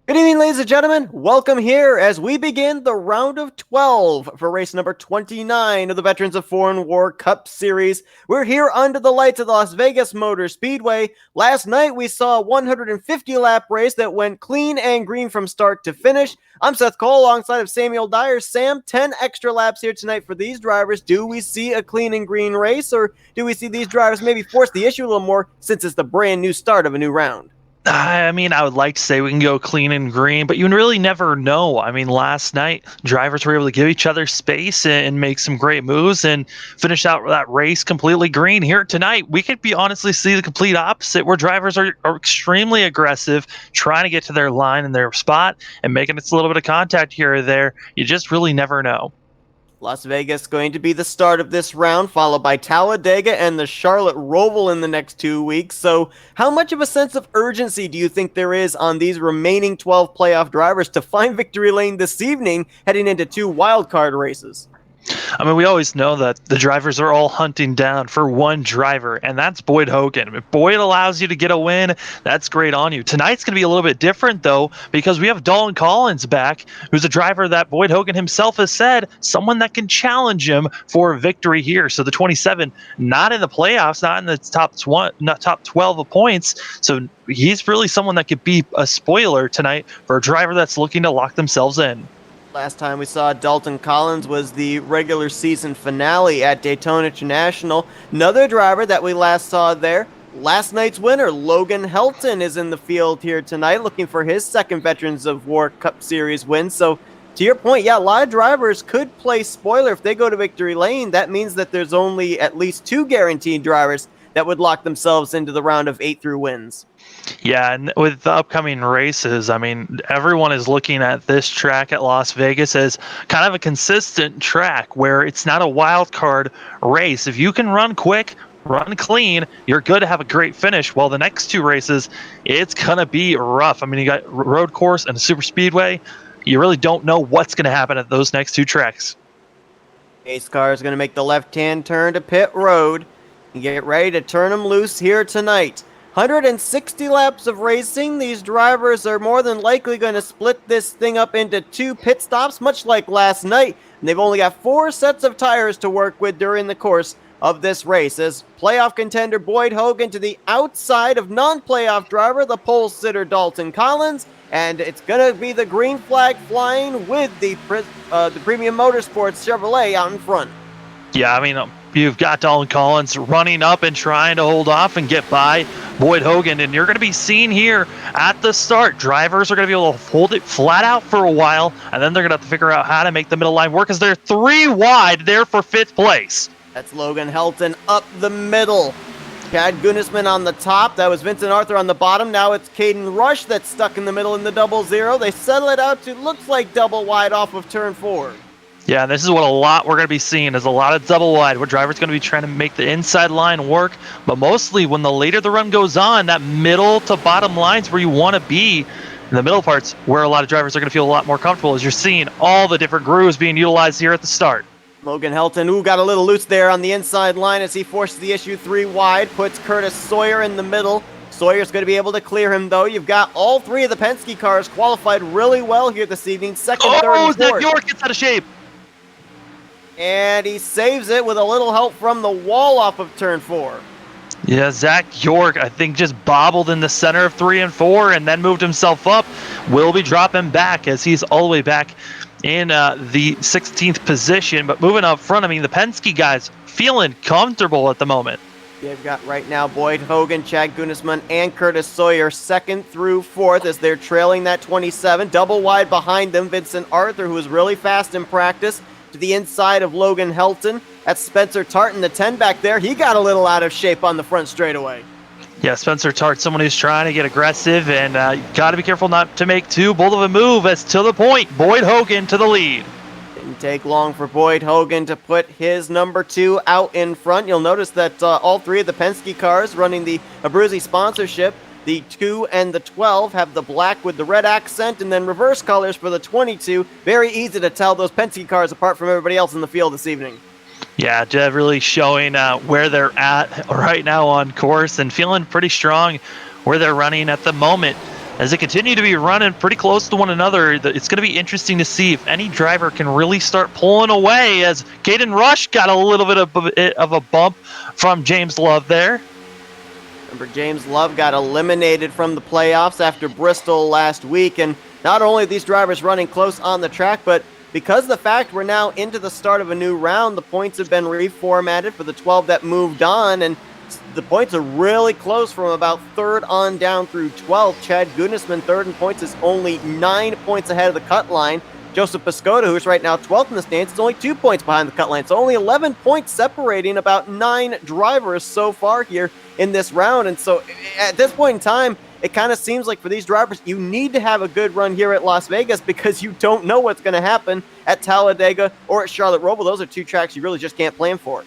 Good evening, ladies and gentlemen. Welcome here as we begin the round of 12 for race number 29 of the Veterans of Foreign War Cup Series. We're here under the lights of the Las Vegas Motor Speedway. Last night, we saw a 150-lap race that went clean and green from start to finish. I'm Seth Cole alongside of Samuel Dyer. Sam, 10 extra laps here tonight for these drivers. Do we see a clean and green race, or do we see these drivers maybe force the issue a little more since it's the brand new start of a new round? I mean, I would like to say we can go clean and green, but you really never know. I mean, last night, drivers were able to give each other space and make some great moves and finish out that race completely green. Here tonight, we could honestly see the complete opposite, where drivers are extremely aggressive, trying to get to their line and their spot and making it a little bit of contact here or there. You just really never know. Las Vegas going to be the start of this round, followed by Talladega and the Charlotte Roval in the next 2 weeks. So how much of a sense of urgency do you think there is on these remaining 12 playoff drivers to find victory lane this evening, heading into 2 wildcard races? I mean, we always know that the drivers are all hunting down for one driver, and that's Boyd Hogan. If Boyd allows you to get a win, that's great on you. Tonight's going to be a little bit different, though, because we have Dalton Collins back, who's a driver that Boyd Hogan himself has said, someone that can challenge him for a victory here. So the 27, not in the playoffs, not in the top 12 of points. So he's really someone that could be a spoiler tonight for a driver that's looking to lock themselves in. Last time we saw Dalton Collins was the regular season finale at Daytona International. Another driver that we last saw there, last night's winner, Logan Helton, is in the field here tonight looking for his second Veterans of War Cup Series win. So to your point, yeah, a lot of drivers could play spoiler if they go to victory lane. That means that there's only at least 2 guaranteed drivers that would lock themselves into the round of 8 through wins. Yeah, and with the upcoming races, I mean, everyone is looking at this track at Las Vegas as kind of a consistent track where it's not a wild card race. If you can run quick, run clean, you're good to have a great finish. Well, the next 2 races, it's going to be rough. I mean, you got road course and a super speedway. You really don't know what's going to happen at those next 2 tracks. Pace car is going to make the left-hand turn to pit road and get ready to turn them loose here tonight. 160 laps of racing. These drivers are more than likely going to split this thing up into 2 pit stops, much like last night. And they've only got 4 sets of tires to work with during the course of this race. As playoff contender Boyd Hogan to the outside of non-playoff driver, the pole sitter Dalton Collins. And it's going to be the green flag flying with the Premium Motorsports Chevrolet out in front. Yeah, I mean, you've got Dalton Collins running up and trying to hold off and get by Boyd Hogan, and you're going to be seen here at the start. Drivers are going to be able to hold it flat out for a while, and then they're going to have to figure out how to make the middle line work, because they're 3 wide there for 5th place. That's Logan Helton up the middle. Chad Gunisman on the top. That was Vincent Arthur on the bottom. Now it's Caden Rush that's stuck in the middle in the double zero. They settle it out to looks like double wide off of turn 4. Yeah, this is what a lot we're going to be seeing is a lot of double wide where drivers going to be trying to make the inside line work. But mostly when the later the run goes on, that middle to bottom lines where you want to be, in the middle parts where a lot of drivers are going to feel a lot more comfortable as you're seeing all the different grooves being utilized here at the start. Logan Helton, got a little loose there on the inside line as he forces the issue 3 wide, puts Curtis Sawyer in the middle. Sawyer's going to be able to clear him, though. You've got all 3 of the Penske cars qualified really well here this evening. Second, third, and fourth. Zach York gets out of shape. And he saves it with a little help from the wall off of turn 4. Yeah, Zach York, I think, just bobbled in the center of 3 and 4 and then moved himself up. Will be dropping back as he's all the way back in the 16th position. But moving up front, I mean, the Penske guys feeling comfortable at the moment. You've got right now Boyd Hogan, Chad Gunisman, and Curtis Sawyer 2nd through 4th as they're trailing that 27. Double wide behind them, Vincent Arthur, who is really fast in practice, to the inside of Logan Helton. That's Spencer Tartan, the 10 back there. He got a little out of shape on the front straightaway. Yeah, Spencer Tart, someone who's trying to get aggressive, and got to be careful not to make too bold of a move as to the point, Boyd Hogan to the lead. Didn't take long for Boyd Hogan to put his number 2 out in front. You'll notice that all 3 of the Penske cars running the Abruzzi sponsorship, the 2 and the 12, have the black with the red accent, and then reverse colors for the 22. Very easy to tell those Penske cars apart from everybody else in the field this evening. Yeah, Jeff really showing where they're at right now on course and feeling pretty strong where they're running at the moment. As they continue to be running pretty close to one another, it's going to be interesting to see if any driver can really start pulling away, as Caden Rush got a little bit of a bump from James Love there. Remember, James Love got eliminated from the playoffs after Bristol last week, and not only are these drivers running close on the track, but because of the fact we're now into the start of a new round, the points have been reformatted for the 12 that moved on, and the points are really close from about 3rd on down through 12th. Chad Gunisman, 3rd in points, is only 9 points ahead of the cut line. Joseph Piscotto, who's right now 12th in the stands, is only 2 points behind the cut line. So only 11 points separating about 9 drivers so far here in this round. And so at this point in time, it kind of seems like for these drivers, you need to have a good run here at Las Vegas because you don't know what's going to happen at Talladega or at Charlotte Roval. Those are 2 tracks you really just can't plan for.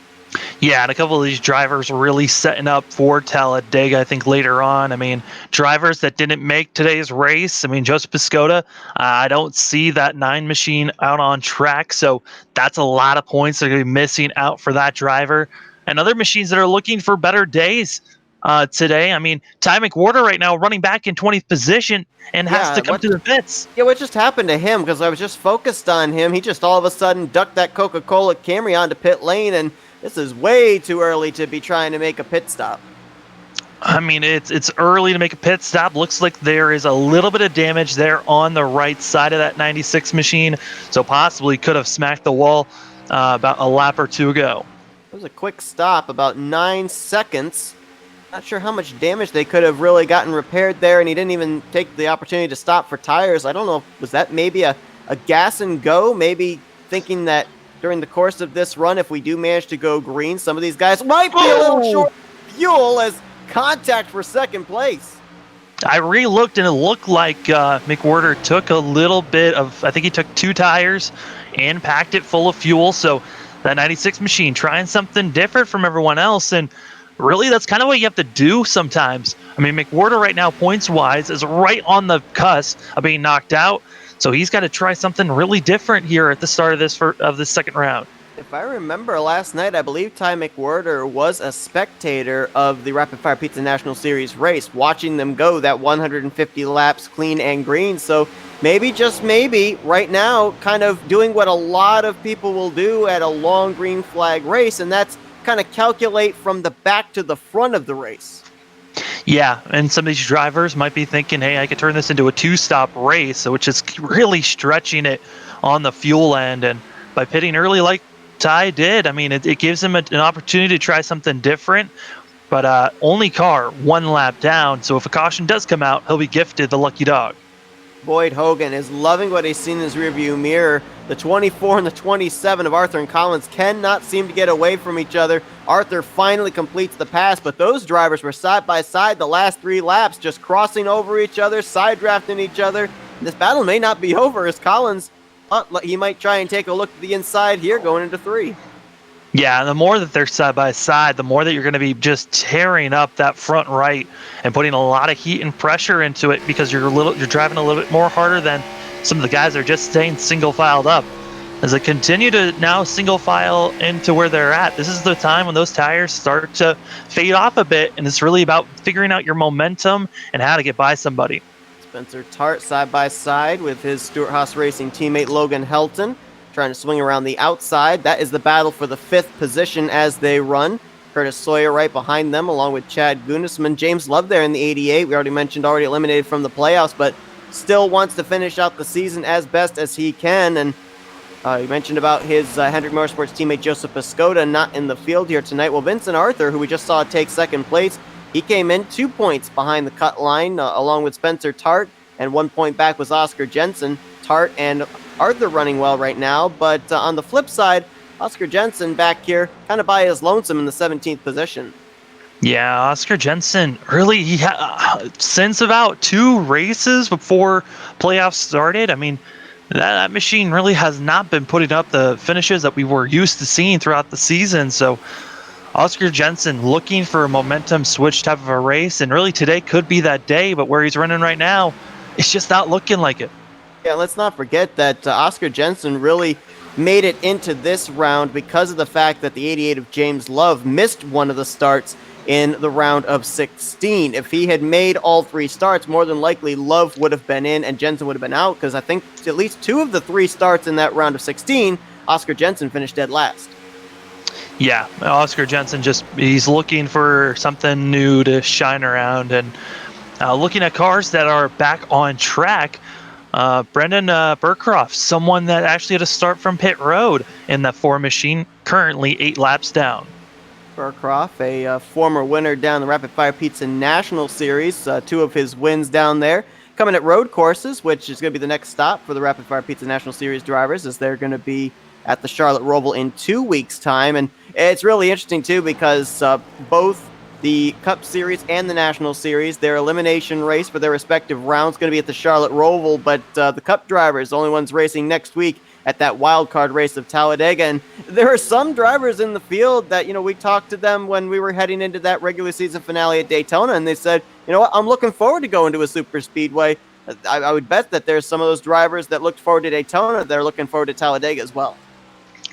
Yeah, and a couple of these drivers really setting up for Talladega, I think, later on. I mean, drivers that didn't make today's race. I mean, Joseph Piscotto, I don't see that 9 machine out on track, so that's a lot of points that are going to be missing out for that driver. And other machines that are looking for better days today. I mean, Ty McWhorter right now running back in 20th position and has to come to the pits. Yeah, what just happened to him? Because I was just focused on him. He just all of a sudden ducked that Coca-Cola Camry onto pit lane, and this is way too early to be trying to make a pit stop. I mean, it's early to make a pit stop. Looks like there is a little bit of damage there on the right side of that 96 machine, so possibly could have smacked the wall about a lap or 2 ago. It was a quick stop, about 9 seconds. Not sure how much damage they could have really gotten repaired there, and he didn't even take the opportunity to stop for tires. I don't know, was that maybe a gas and go? Maybe thinking that during the course of this run, if we do manage to go green, some of these guys might be a little short of fuel as contact for 2nd place. I re-looked and it looked like McWhorter took a little bit of, I think he took 2 tires and packed it full of fuel. So that 96 machine trying something different from everyone else. And really, that's kind of what you have to do sometimes. I mean, McWhorter right now, points-wise, is right on the cusp of being knocked out. So he's got to try something really different here at the start of this 2nd round. If I remember last night, I believe Ty McWhorter was a spectator of the Rapid Fire Pizza National Series race, watching them go that 150 laps clean and green. So maybe, just maybe, right now, kind of doing what a lot of people will do at a long green flag race, and that's kind of calculate from the back to the front of the race. Yeah, and some of these drivers might be thinking, hey, I could turn this into a 2-stop race, which is really stretching it on the fuel end. And by pitting early like Ty did, I mean, it gives him an opportunity to try something different. But only car 1 lap down, so if a caution does come out, he'll be gifted the lucky dog. Boyd Hogan is loving what he's seen in his rearview mirror. The 24 and the 27 of Arthur and Collins cannot seem to get away from each other. Arthur finally completes the pass, but those drivers were side by side the last 3 laps, just crossing over each other, side drafting each other. This battle may not be over as Collins, he might try and take a look at the inside here going into 3. Yeah, and the more that they're side by side, the more that you're going to be just tearing up that front right and putting a lot of heat and pressure into it because you're driving a little bit more harder than some of the guys that are just staying single filed up. As they continue to now single file into where they're at, this is the time when those tires start to fade off a bit, and it's really about figuring out your momentum and how to get by somebody. Spencer Tart side by side with his Stewart-Haas Racing teammate Logan Helton, trying to swing around the outside. That is the battle for the 5th position as they run. Curtis Sawyer right behind them, along with Chad Gunnisman. James Love there in the 88. We already mentioned, already eliminated from the playoffs, but still wants to finish out the season as best as he can. And you mentioned about his Hendrick Motorsports teammate Joseph Piscota not in the field here tonight. Well, Vincent Arthur, who we just saw take second place, he came in 2 points behind the cut line, along with Spencer Tart, and 1 point back was Oscar Jensen. Tart and Arthur running well right now, but on the flip side, Oscar Jensen back here kind of by his lonesome in the 17th position. Yeah, Oscar Jensen really, since about 2 races before playoffs started, I mean, that machine really has not been putting up the finishes that we were used to seeing throughout the season. So Oscar Jensen looking for a momentum switch type of a race, and really today could be that day, but where he's running right now, it's just not looking like it. Yeah, let's not forget that Oscar Jensen really made it into this round because of the fact that the 88 of James Love missed one of the starts in the round of 16. If he had made all 3 starts, more than likely Love would have been in and Jensen would have been out, because I think at least 2 of the 3 starts in that round of 16, Oscar Jensen finished dead last. Yeah, Oscar Jensen he's looking for something new to shine around, and looking at cars that are back on track. Brendan Burcroft, someone that actually had to start from pit road in that 4 machine, currently 8 laps down. Burcroft, a former winner down the Rapid Fire Pizza National Series, 2 of his wins down there coming at road courses, which is going to be the next stop for the Rapid Fire Pizza National Series drivers, as they're going to be at the Charlotte Roval in 2 weeks' time. And it's really interesting, too, because both the Cup Series and the National Series, their elimination race for their respective rounds, going to be at the Charlotte Roval, but the Cup drivers, the only ones racing next week at that wild card race of Talladega. And there are some drivers in the field that, we talked to them when we were heading into that regular season finale at Daytona, and they said, you know what, I'm looking forward to going to a super speedway. I would bet that there's some of those drivers that looked forward to Daytona that are looking forward to Talladega as well.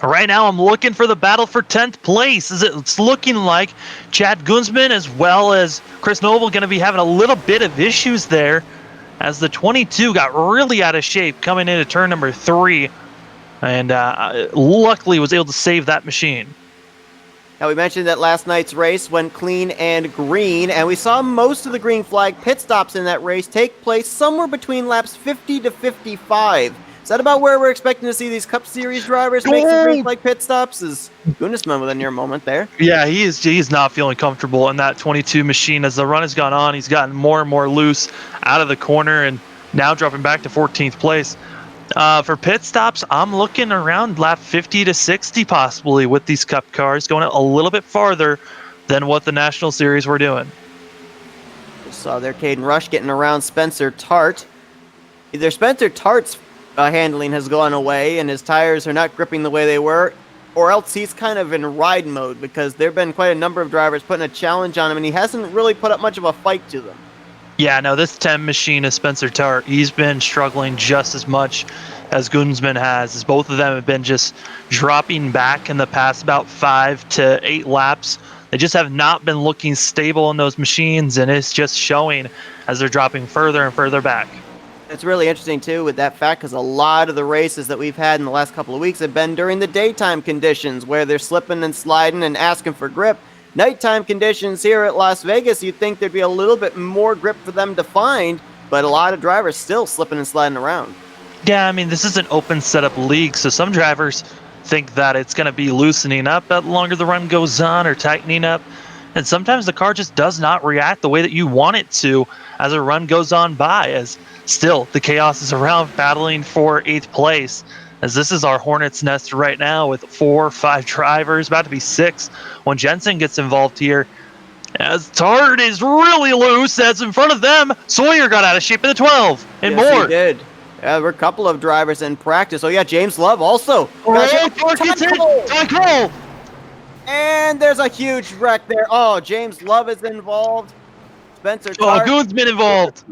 Right now, I'm looking for the battle for 10th place. It's looking like Chad Gunnisman as well as Chris Noble going to be having a little bit of issues there, as the 22 got really out of shape coming into turn number 3, and luckily was able to save that machine. Now, we mentioned that last night's race went clean and green, and we saw most of the green flag pit stops in that race take place somewhere between laps 50 to 55. Is that about where we're expecting to see these Cup Series drivers make some green flag pit stops? Is Gunnisman with a near moment there? Yeah, he's not feeling comfortable in that 22 machine. As the run has gone on, he's gotten more and more loose out of the corner, and now dropping back to 14th place. For pit stops, I'm looking around lap 50 to 60 possibly with these Cup cars, going a little bit farther than what the National Series were doing. We saw there Caden Rush getting around Spencer Tart. Either Spencer Tart's handling has gone away and his tires are not gripping the way they were, or else he's kind of in ride mode, because there have been quite a number of drivers putting a challenge on him and he hasn't really put up much of a fight to them. Yeah, no, this 10 machine is Spencer Tart. He's been struggling just as much as Gunnisman has, as both of them have been just dropping back in the past about 5 to 8 laps. They just have not been looking stable in those machines, and it's just showing as they're dropping further and further back. It's really interesting, too, with that fact, because a lot of the races that we've had in the last couple of weeks have been during the daytime conditions, where they're slipping and sliding and asking for grip. Nighttime conditions here at Las Vegas, you'd think there'd be a little bit more grip for them to find, but a lot of drivers still slipping and sliding around. Yeah, I mean, this is an open setup league, so some drivers think that it's going to be loosening up the longer the run goes on, or tightening up. And sometimes the car just does not react the way that you want it to as a run goes on by, as still the chaos is around battling for 8th place. As this is our hornet's nest right now with 4 or 5 drivers, about to be 6 when Jensen gets involved here. As Tart is really loose, as in front of them, Sawyer got out of shape in the 12 and Yes, more. he did. Yeah, there were a couple of drivers in practice. Oh, yeah, James Love also. Tart gets hit. Ty Cole. And there's a huge wreck there. Oh, James Love is involved. Spencer Oh, Tart. Goon's been involved.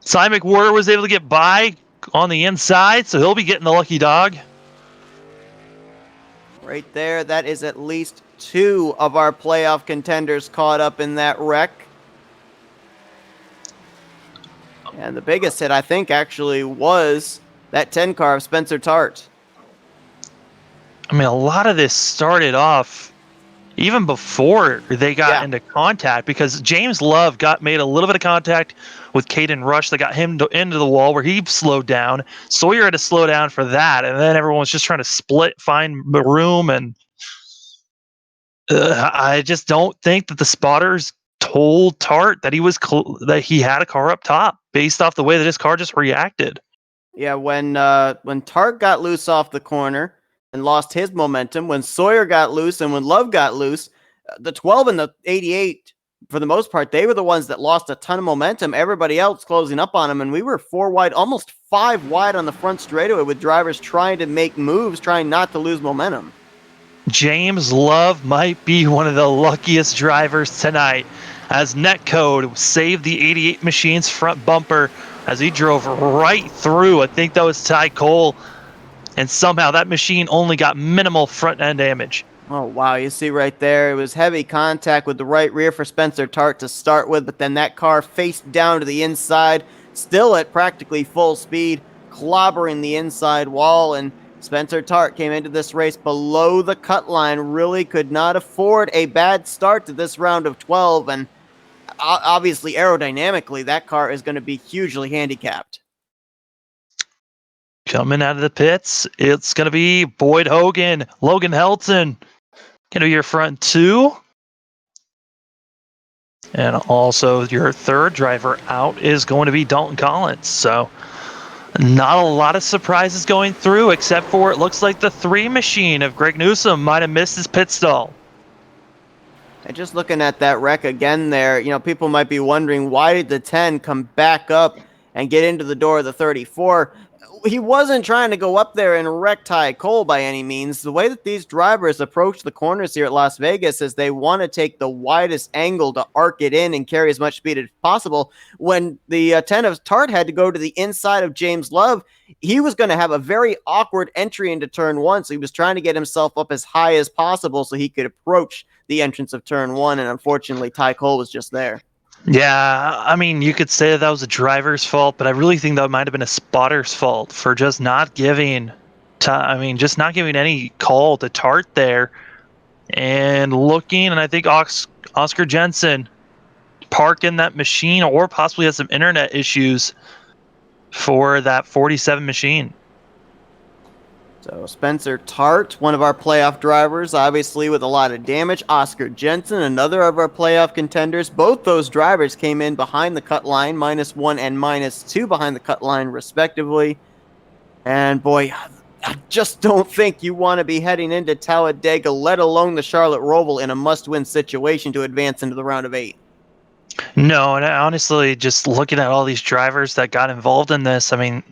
Cy McWhirter was able to get by on the inside, so he'll be getting the lucky dog. Right there, that is at least 2 of our playoff contenders caught up in that wreck. And the biggest hit, I think, actually was that 10 car of Spencer Tart. I mean, a lot of this started off even before they got into contact, because James Love made a little bit of contact with Caden Rush that got him into the wall where he slowed down. Sawyer had to slow down for that, and then everyone was just trying to find room, and I just don't think that the spotters told Tart that that he had a car up top based off the way that his car just reacted. Yeah, when Tart got loose off the corner and lost his momentum, when Sawyer got loose and when Love got loose, the 12 and the 88, for the most part, they were the ones that lost a ton of momentum. Everybody else closing up on them, and we were 4 wide, almost 5 wide on the front straightaway with drivers trying to make moves, trying not to lose momentum. James Love might be one of the luckiest drivers tonight, as Netcode saved the 88 machine's front bumper as he drove right through. I think that was Ty Cole, and somehow that machine only got minimal front end damage. Oh, wow. You see right there, it was heavy contact with the right rear for Spencer Tart to start with, but then that car faced down to the inside, still at practically full speed, clobbering the inside wall, and Spencer Tart came into this race below the cut line, really could not afford a bad start to this round of 12, and obviously aerodynamically, that car is going to be hugely handicapped. Coming out of the pits, it's going to be Boyd Hogan, Logan Helton, going to be your front 2. And also your third driver out is going to be Dalton Collins. So not a lot of surprises going through, except for it looks like the 3 machine of Greg Newsom might have missed his pit stall. And just looking at that wreck again there, people might be wondering, why did the 10 come back up and get into the door of the 34? He wasn't trying to go up there and wreck Ty Cole by any means. The way that these drivers approach the corners here at Las Vegas is they want to take the widest angle to arc it in and carry as much speed as possible. When the 10 of Tart had to go to the inside of James Love, he was going to have a very awkward entry into turn 1, so he was trying to get himself up as high as possible so he could approach the entrance of turn 1, and unfortunately Ty Cole was just there. Yeah, I mean, you could say that was a driver's fault, but I really think that might have been a spotter's fault for just not giving any call to Tart there. And looking, and I think Oscar Jensen parking that machine, or possibly has some internet issues for that 47 machine. So Spencer Tart, one of our playoff drivers, obviously with a lot of damage. Oscar Jensen, another of our playoff contenders. Both those drivers came in behind the cut line, -1 and -2 behind the cut line, respectively. And boy, I just don't think you want to be heading into Talladega, let alone the Charlotte Roval, in a must-win situation to advance into the round of 8. No, and honestly, just looking at all these drivers that got involved in this, I mean,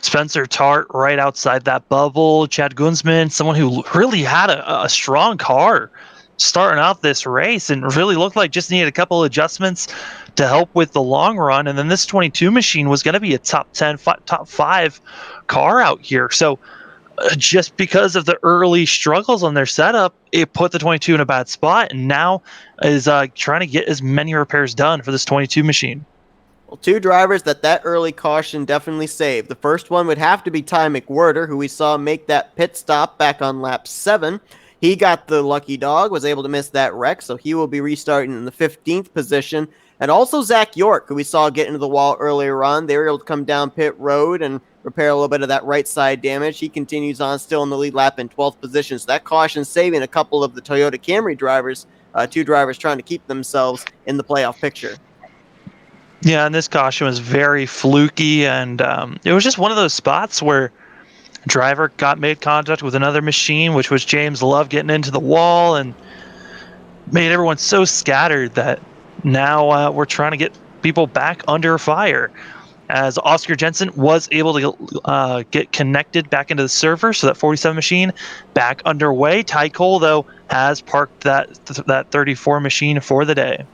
Spencer Tart right outside that bubble, Chad Gunsman, someone who really had a strong car starting out this race and really looked like just needed a couple adjustments to help with the long run. And then this 22 machine was going to be a top 10, top 5 car out here. So just because of the early struggles on their setup, it put the 22 in a bad spot, and now is trying to get as many repairs done for this 22 machine. Well, 2 drivers that early caution definitely saved. The first one would have to be Ty McWhirter, who we saw make that pit stop back on lap 7. He got the lucky dog, was able to miss that wreck, so he will be restarting in the 15th position. And also Zach York, who we saw get into the wall earlier on. They were able to come down pit road and repair a little bit of that right side damage. He continues on still in the lead lap in 12th position. So that caution saving a couple of the Toyota Camry drivers, two drivers trying to keep themselves in the playoff picture. Yeah, and this caution was very fluky, and it was just one of those spots where a driver made contact with another machine, which was James Love getting into the wall and made everyone so scattered that now we're trying to get people back under fire. As Oscar Jensen was able to get connected back into the server, so that 47 machine back underway. Ty Cole, though, has parked that 34 machine for the day.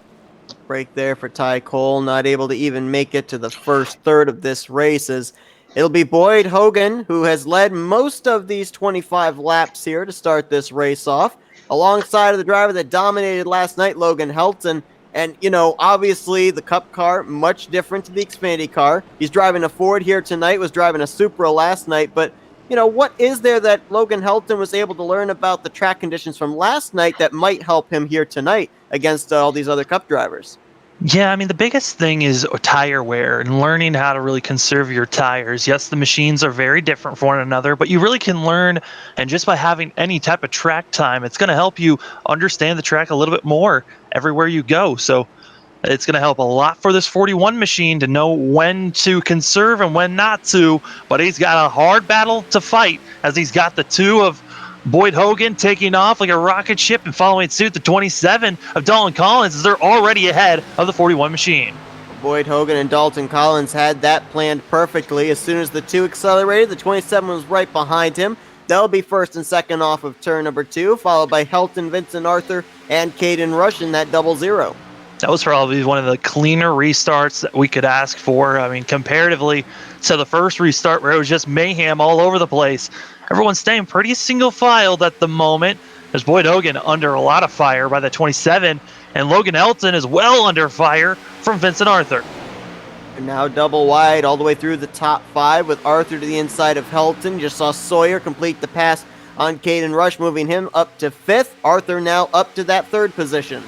Break there for Ty Cole, not able to even make it to the first third of this race, as it'll be Boyd Hogan, who has led most of these 25 laps here to start this race off, alongside of the driver that dominated last night, Logan Helton. And, obviously the Cup car, much different to the Xfinity car. He's driving a Ford here tonight, was driving a Supra last night, but what is there that Logan Helton was able to learn about the track conditions from last night that might help him here tonight against all these other Cup drivers? Yeah, I mean, the biggest thing is tire wear and learning how to really conserve your tires. Yes, the machines are very different from one another, but you really can learn, and just by having any type of track time, it's going to help you understand the track a little bit more everywhere you go. So it's going to help a lot for this 41 machine to know when to conserve and when not to, but he's got a hard battle to fight as he's got the two of Boyd Hogan taking off like a rocket ship and following suit the 27 of Dalton Collins as they're already ahead of the 41 machine. Boyd Hogan and Dalton Collins had that planned perfectly. As soon as the two accelerated, the 27 was right behind him. They'll be first and second off of turn number 2, followed by Helton, Vincent Arthur, and Caden Rush in that 0-0. That was probably one of the cleaner restarts that we could ask for. I mean, comparatively to the first restart where it was just mayhem all over the place. Everyone's staying pretty single-filed at the moment. There's Boyd Hogan under a lot of fire by the 27, and Logan Helton is well under fire from Vincent Arthur. And now double wide all the way through the top 5 with Arthur to the inside of Helton. Just saw Sawyer complete the pass on Caden Rush, moving him up to 5th. Arthur now up to that 3rd position.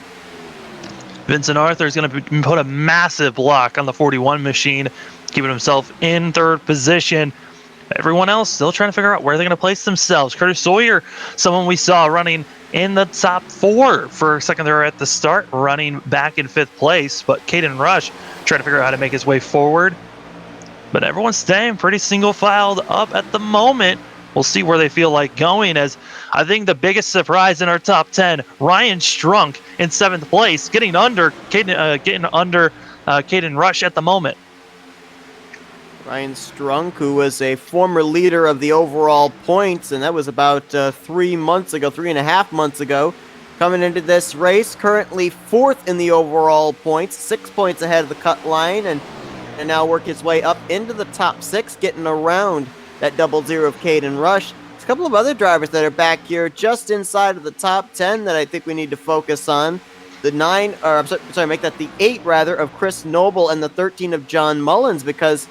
Vincent Arthur is going to put a massive block on the 41 machine, keeping himself in 3rd position. Everyone else still trying to figure out where they're going to place themselves. Curtis Sawyer, someone we saw running in the top 4 for a second there at the start, running back in 5th place. But Caden Rush trying to figure out how to make his way forward. But everyone's staying pretty single-filed up at the moment. We'll see where they feel like going, as I think the biggest surprise in our top 10, Ryan Strunk in 7th place, getting under Caden Rush at the moment. Ryan Strunk, who was a former leader of the overall points, and that was about 3.5 months ago, coming into this race, currently 4th in the overall points, 6 points ahead of the cut line, and now work his way up into the top 6, getting around that 0-0 of Caden Rush. There's a couple of other drivers that are back here just inside of the top 10 that I think we need to focus on. The 8 rather of Chris Noble and the 13 of John Mullins, because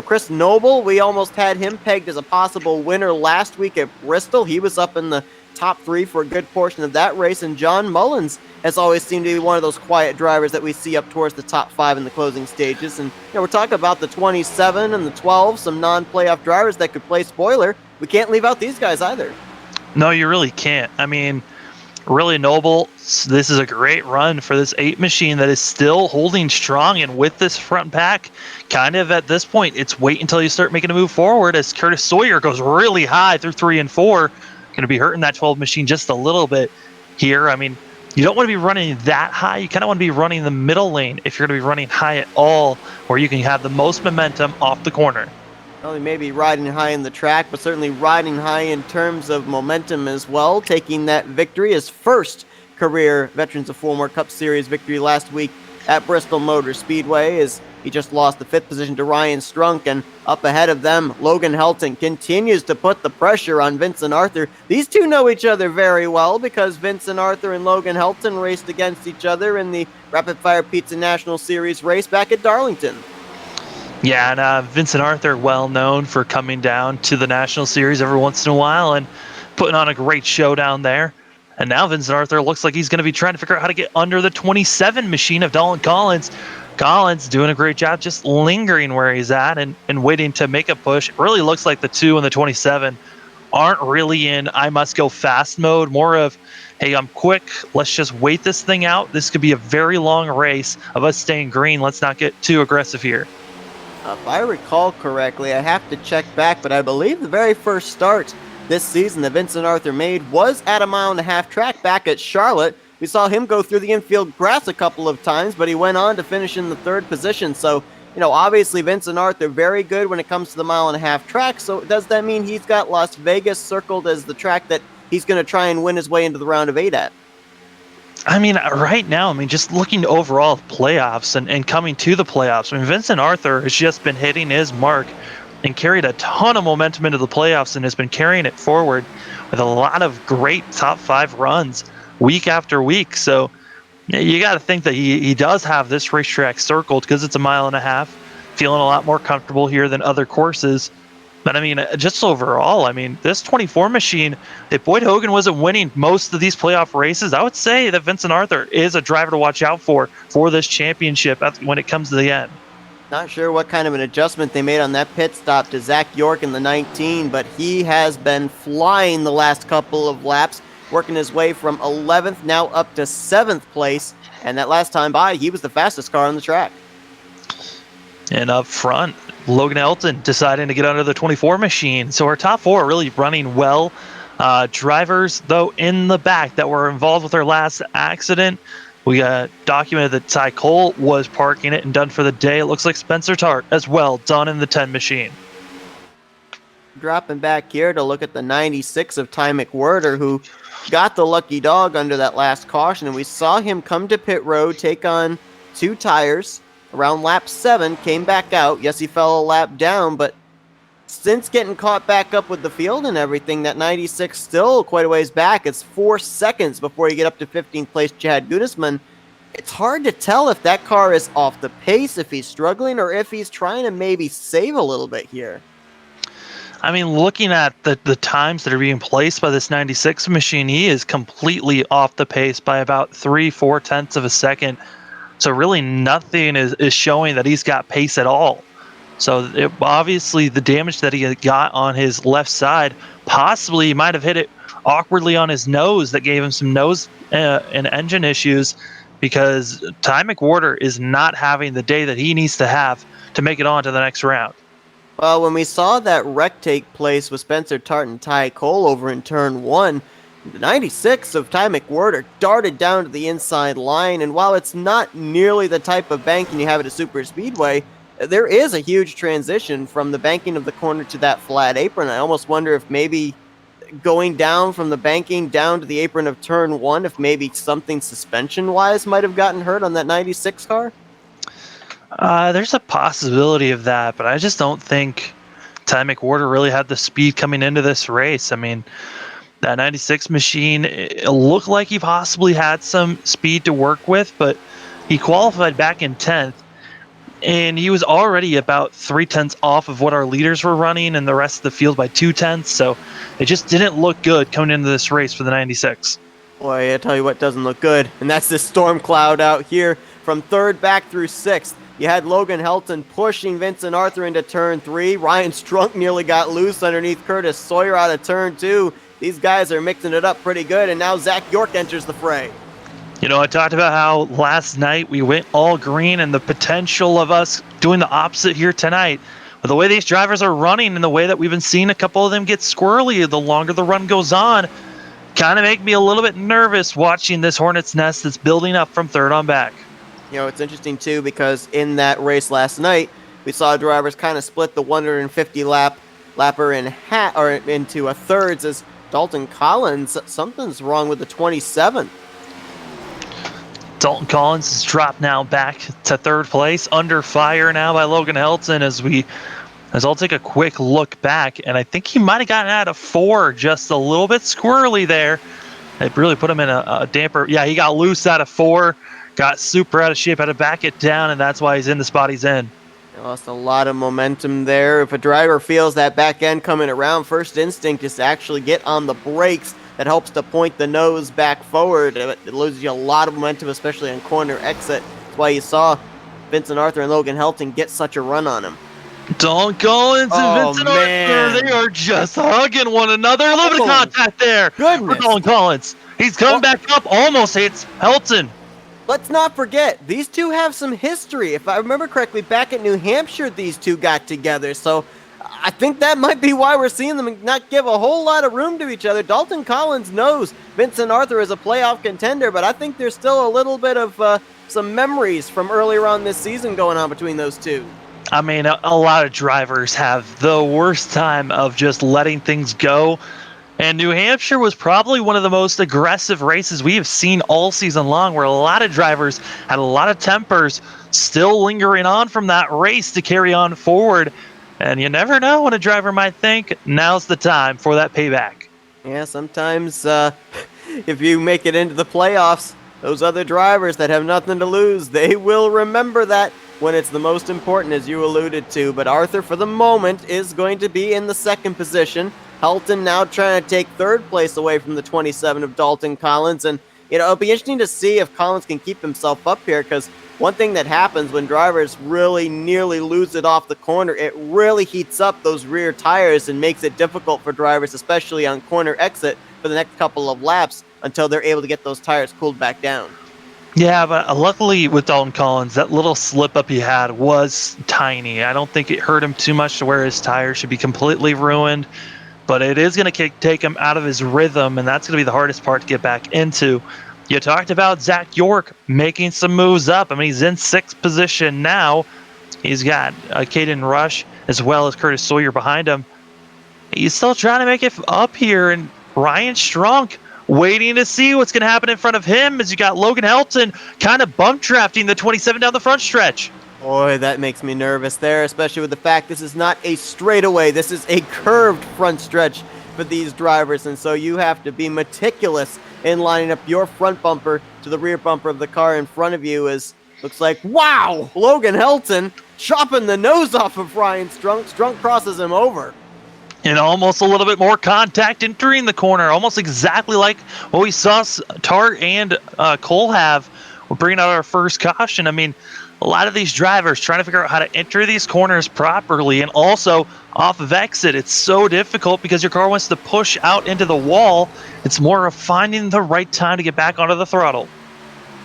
Chris Noble, we almost had him pegged as a possible winner last week at Bristol. He was up in the top 3 for a good portion of that race, and John Mullins has always seemed to be one of those quiet drivers that we see up towards the top 5 in the closing stages. And we're talking about the 27 and the 12, some non-playoff drivers that could play spoiler. We can't leave out these guys either. No, you really can't. I mean, really Noble, this is a great run for this 8 machine that is still holding strong, and with this front pack, kind of at this point, it's wait until you start making a move forward, as Curtis Sawyer goes really high through 3 and 4, going to be hurting that 12 machine just a little bit here. I mean, you don't want to be running that high. You kind of want to be running the middle lane if you're going to be running high at all, where you can have the most momentum off the corner. Not only maybe riding high in the track, but certainly riding high in terms of momentum as well, taking that victory, his first career Veterans of Fillmore Cup Series victory last week at Bristol Motor Speedway, as he just lost the 5th position to Ryan Strunk, and up ahead of them, Logan Helton continues to put the pressure on Vincent Arthur. These two know each other very well, because Vincent Arthur and Logan Helton raced against each other in the Rapid Fire Pizza National Series race back at Darlington. Yeah, and Vincent Arthur, well known for coming down to the National Series every once in a while and putting on a great show down there. And now Vincent Arthur looks like he's going to be trying to figure out how to get under the 27 machine of Dalton Collins. Collins doing a great job just lingering where he's at and waiting to make a push. It really looks like the 2 and the 27 aren't really in I must go fast mode, more of, hey, I'm quick, let's just wait this thing out. This could be a very long race of us staying green. Let's not get too aggressive here. If I recall correctly, I have to check back, but I believe the very first start this season that Vincent Arthur made was at a 1.5 mile track back at Charlotte. We saw him go through the infield grass a couple of times, but he went on to finish in the 3rd position. So, obviously Vincent Arthur very good when it comes to the 1.5 mile track. So does that mean he's got Las Vegas circled as the track that he's going to try and win his way into the round of 8 at? I mean, right now, just looking overall at playoffs and coming to the playoffs, Vincent Arthur has just been hitting his mark and carried a ton of momentum into the playoffs and has been carrying it forward with a lot of great top 5 runs week after week. So you got to think that he does have this racetrack circled because it's a 1.5 mile, feeling a lot more comfortable here than other courses. But just overall, this 24 machine, if Boyd Hogan wasn't winning most of these playoff races, I would say that Vincent Arthur is a driver to watch out for this championship when it comes to the end. Not sure what kind of an adjustment they made on that pit stop to Zach York in the 19, but he has been flying the last couple of laps, working his way from 11th now up to 7th place. And that last time by, he was the fastest car on the track. And up front, Logan Elton deciding to get under the 24 machine. So our top 4 are really running well. Drivers, though, in the back that were involved with our last accident, we documented that Ty Cole was parking it and done for the day. It looks like Spencer Tart as well, done in the 10 machine. Dropping back here to look at the 96 of Ty McWhirter, who got the lucky dog under that last caution. And we saw him come to pit road, take on 2 tires. Around lap 7, came back out. Yes, he fell a lap down, but since getting caught back up with the field and everything, that 96 still quite a ways back. It's 4 seconds before you get up to 15th place Chad Gudisman. It's hard to tell if that car is off the pace, if he's struggling, or if he's trying to maybe save a little bit here. Looking at the times that are being placed by this 96 machine, he is completely off the pace by about 3-4 tenths of a second. So really nothing is showing that he's got pace at all. So obviously the damage that he got on his left side, possibly he might have hit it awkwardly on his nose that gave him some nose and engine issues, because Ty McWhirter is not having the day that he needs to have to make it on to the next round. Well, when we saw that wreck take place with Spencer Tart and Ty Cole over in turn 1, the 96 of Ty McWhirter darted down to the inside line, and while it's not nearly the type of banking you have at a super speedway, there is a huge transition from the banking of the corner to that flat apron. I almost wonder if maybe going down from the banking down to the apron of turn 1, if maybe something suspension-wise might have gotten hurt on that 96 car? There's a possibility of that, but I just don't think Ty McWhirter really had the speed coming into this race. That 96 machine, it looked like he possibly had some speed to work with, but he qualified back in 10th, and he was already about 3 tenths off of what our leaders were running and the rest of the field by 2 tenths, so it just didn't look good coming into this race for the 96. Boy, I tell you what doesn't look good, and that's this storm cloud out here from 3rd back through 6th. You had Logan Helton pushing Vincent Arthur into turn 3. Ryan Strunk nearly got loose underneath Curtis Sawyer out of turn 2. These guys are mixing it up pretty good, and now Zach York enters the fray. I talked about how last night we went all green and the potential of us doing the opposite here tonight. But the way these drivers are running and the way that we've been seeing a couple of them get squirrely the longer the run goes on, kind of make me a little bit nervous watching this hornet's nest that's building up from 3rd on back. It's interesting, too, because in that race last night, we saw drivers kind of split the 150 lapper into a thirds as Dalton Collins, something's wrong with the 27. Dalton Collins has dropped now back to 3rd place, under fire now by Logan Helton as I'll take a quick look back, and I think he might have gotten out of 4 just a little bit squirrely there. It really put him in a damper. Yeah, he got loose out of 4, got super out of shape, had to back it down, and that's why he's in the spot he's in. They lost a lot of momentum there. If a driver feels that back end coming around, first instinct is to actually get on the brakes. That helps to point the nose back forward. It loses you a lot of momentum, especially on corner exit. That's why you saw Vincent Arthur and Logan Helton get such a run on him. Dalton Collins and Oh, Vincent Arthur, they are just hugging one another. A little bit of contact there for goodness. Dalton Collins. He's coming back up, almost hits Helton. Let's not forget, these two have some history. If I remember correctly, back at New Hampshire, these two got together. So I think that might be why we're seeing them not give a whole lot of room to each other. Dalton Collins knows Vincent Arthur is a playoff contender, but I think there's still a little bit of some memories from earlier on this season going on between those two. I mean, a lot of drivers have the worst time of just letting things go. And New Hampshire was probably one of the most aggressive races we have seen all season long, where a lot of drivers had a lot of tempers still lingering on from that race to carry on forward. And you never know when a driver might think, now's the time for that payback. Yeah, sometimes if you make it into the playoffs, those other drivers that have nothing to lose, they will remember that when it's the most important, as you alluded to. But Arthur, for the moment, is going to be in the second position. Helton now trying to take third place away from the 27 of Dalton Collins. And, it'll be interesting to see if Collins can keep himself up here, because one thing that happens when drivers really nearly lose it off the corner, it really heats up those rear tires and makes it difficult for drivers, especially on corner exit, for the next couple of laps until they're able to get those tires cooled back down. Yeah, but luckily with Dalton Collins, that little slip up he had was tiny. I don't think it hurt him too much to where his tires should be completely ruined, but it is going to take him out of his rhythm, and that's going to be the hardest part to get back into. You talked about Zach York making some moves up. I mean, he's in sixth position now. He's got Caden Rush as well as Curtis Sawyer behind him. He's still trying to make it up here, and Ryan Strunk waiting to see what's going to happen in front of him as you got Logan Helton kind of bump drafting the 27 down the front stretch. Boy, that makes me nervous there, especially with the fact this is not a straightaway. This is a curved front stretch for these drivers, and so you have to be meticulous in lining up your front bumper to the rear bumper of the car in front of you. As looks like, wow, Logan Helton chopping the nose off of Ryan Strunk. Strunk crosses him over. And almost a little bit more contact entering the corner, almost exactly like what we saw Tart and Cole have. We're bringing out our first caution. I mean, a lot of these drivers trying to figure out how to enter these corners properly, and also off of exit. It's so difficult because your car wants to push out into the wall. It's more of finding the right time to get back onto the throttle.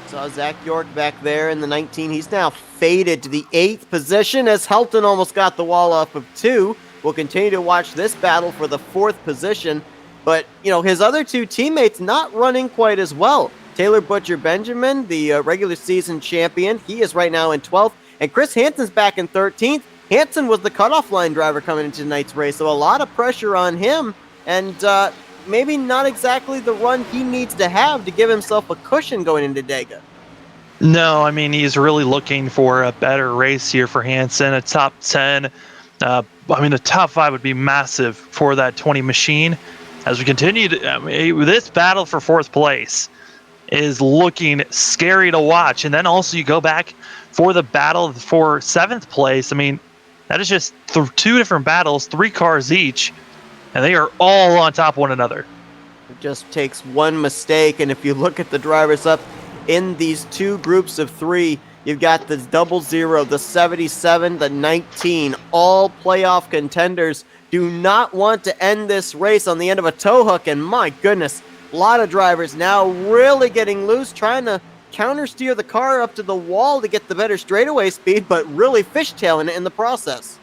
Saw Zach York back there in the 19. He's now faded to the 8th position as Helton almost got the wall off of 2. We'll continue to watch this battle for the 4th position. But, his other two teammates not running quite as well. Taylor Butcher Benjamin, the regular season champion, he is right now in 12th. And Chris Hansen's back in 13th. Hansen was the cutoff line driver coming into tonight's race, so a lot of pressure on him. And maybe not exactly the run he needs to have to give himself a cushion going into Dega. No, I mean, he's really looking for a better race here for Hansen, a top 10. The top 5 would be massive for that 20 machine. As we continue this battle for 4th place is looking scary to watch. And then also you go back for the battle for 7th place. I mean, that is just 2 different battles, 3 cars each, and they are all on top of one another. It just takes one mistake, and if you look at the drivers up in these 2 groups of 3, you've got the 00, the 77, the 19, all playoff contenders. Do not want to end this race on the end of a tow hook, and my goodness, a lot of drivers now really getting loose, trying to counter steer the car up to the wall to get the better straightaway speed, but really fishtailing it in the process.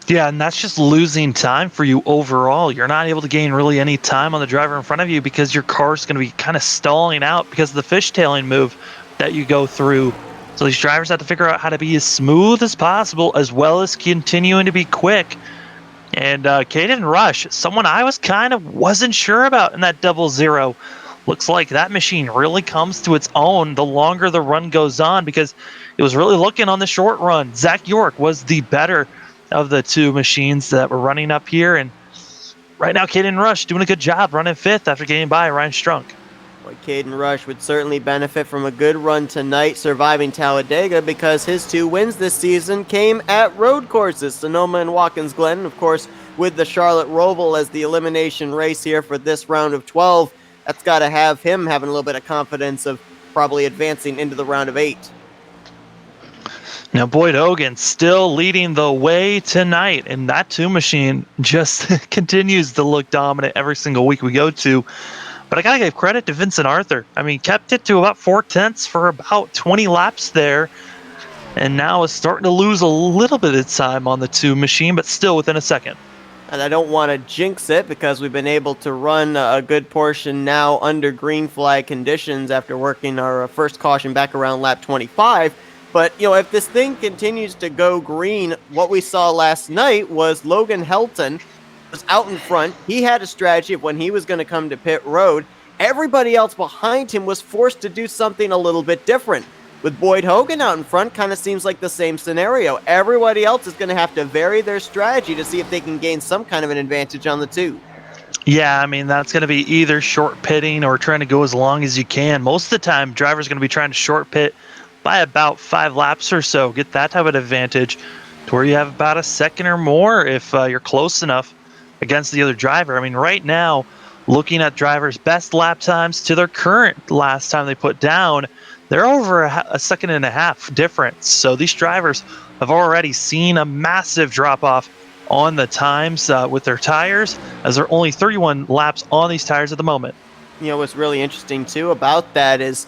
Yeah, and that's just losing time for you overall. You're not able to gain really any time on the driver in front of you because your car's going to be kind of stalling out because of the fishtailing move that you go through. So these drivers have to figure out how to be as smooth as possible as well as continuing to be quick. And Caden Rush, someone I wasn't sure about in that 00. Looks like that machine really comes to its own the longer the run goes on, because it was really looking on the short run. Zach York was the better of the 2 machines that were running up here. And right now, Caden Rush doing a good job running 5th after getting by Ryan Strunk. Boy, Caden Rush would certainly benefit from a good run tonight, surviving Talladega, because his 2 wins this season came at road courses, Sonoma and Watkins Glen, of course, with the Charlotte Roval as the elimination race here for this round of 12. That's got to have him having a little bit of confidence of probably advancing into the round of 8. Now, Boyd Hogan still leading the way tonight, and that 2 machine just continues to look dominant every single week we go to. But I gotta give credit to Vincent Arthur. I mean, kept it to about 4/10 for about 20 laps there, and now is starting to lose a little bit of time on the 2 machine, but still within a second. And I don't want to jinx it because we've been able to run a good portion now under green flag conditions after working our first caution back around lap 25. But, if this thing continues to go green, what we saw last night was Logan Helton was out in front. He had a strategy of when he was going to come to pit road. Everybody else behind him was forced to do something a little bit different. With Boyd Hogan out in front, kind of seems like the same scenario. Everybody else is going to have to vary their strategy to see if they can gain some kind of an advantage on the 2. Yeah, I mean, that's going to be either short pitting or trying to go as long as you can. Most of the time, drivers are going to be trying to short pit by about 5 laps or so, get that type of advantage to where you have about a second or more if you're close enough against the other driver. I mean, right now, looking at drivers' best lap times to their current last time they put down, they're over a second and a half difference. So these drivers have already seen a massive drop off on the times with their tires, as there are only 31 laps on these tires at the moment. What's really interesting too about that is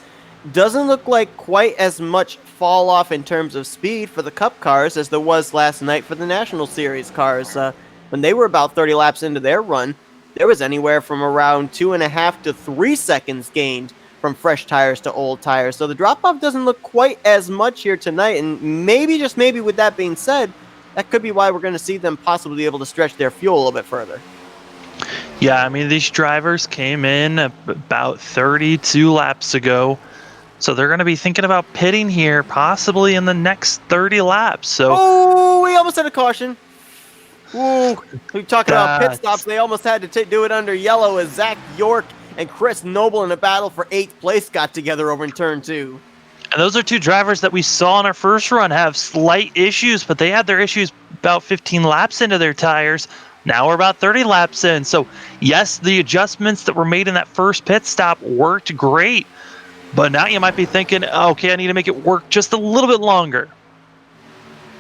doesn't look like quite as much fall off in terms of speed for the Cup cars as there was last night for the National Series cars. When they were about 30 laps into their run, there was anywhere from around 2.5 to 3 seconds gained from fresh tires to old tires. So the drop-off doesn't look quite as much here tonight, and maybe, just maybe with that being said, that could be why we're going to see them possibly be able to stretch their fuel a little bit further. Yeah, I mean, these drivers came in about 32 laps ago, so they're going to be thinking about pitting here possibly in the next 30 laps. So, oh, we almost had a caution. Ooh, we talking about pit stops. They almost had to do it under yellow as Zach York and Chris Noble in a battle for 8th place got together over in turn 2. And those are 2 drivers that we saw in our first run have slight issues, but they had their issues about 15 laps into their tires. Now we're about 30 laps in. So, yes, the adjustments that were made in that first pit stop worked great. But now you might be thinking, okay, I need to make it work just a little bit longer.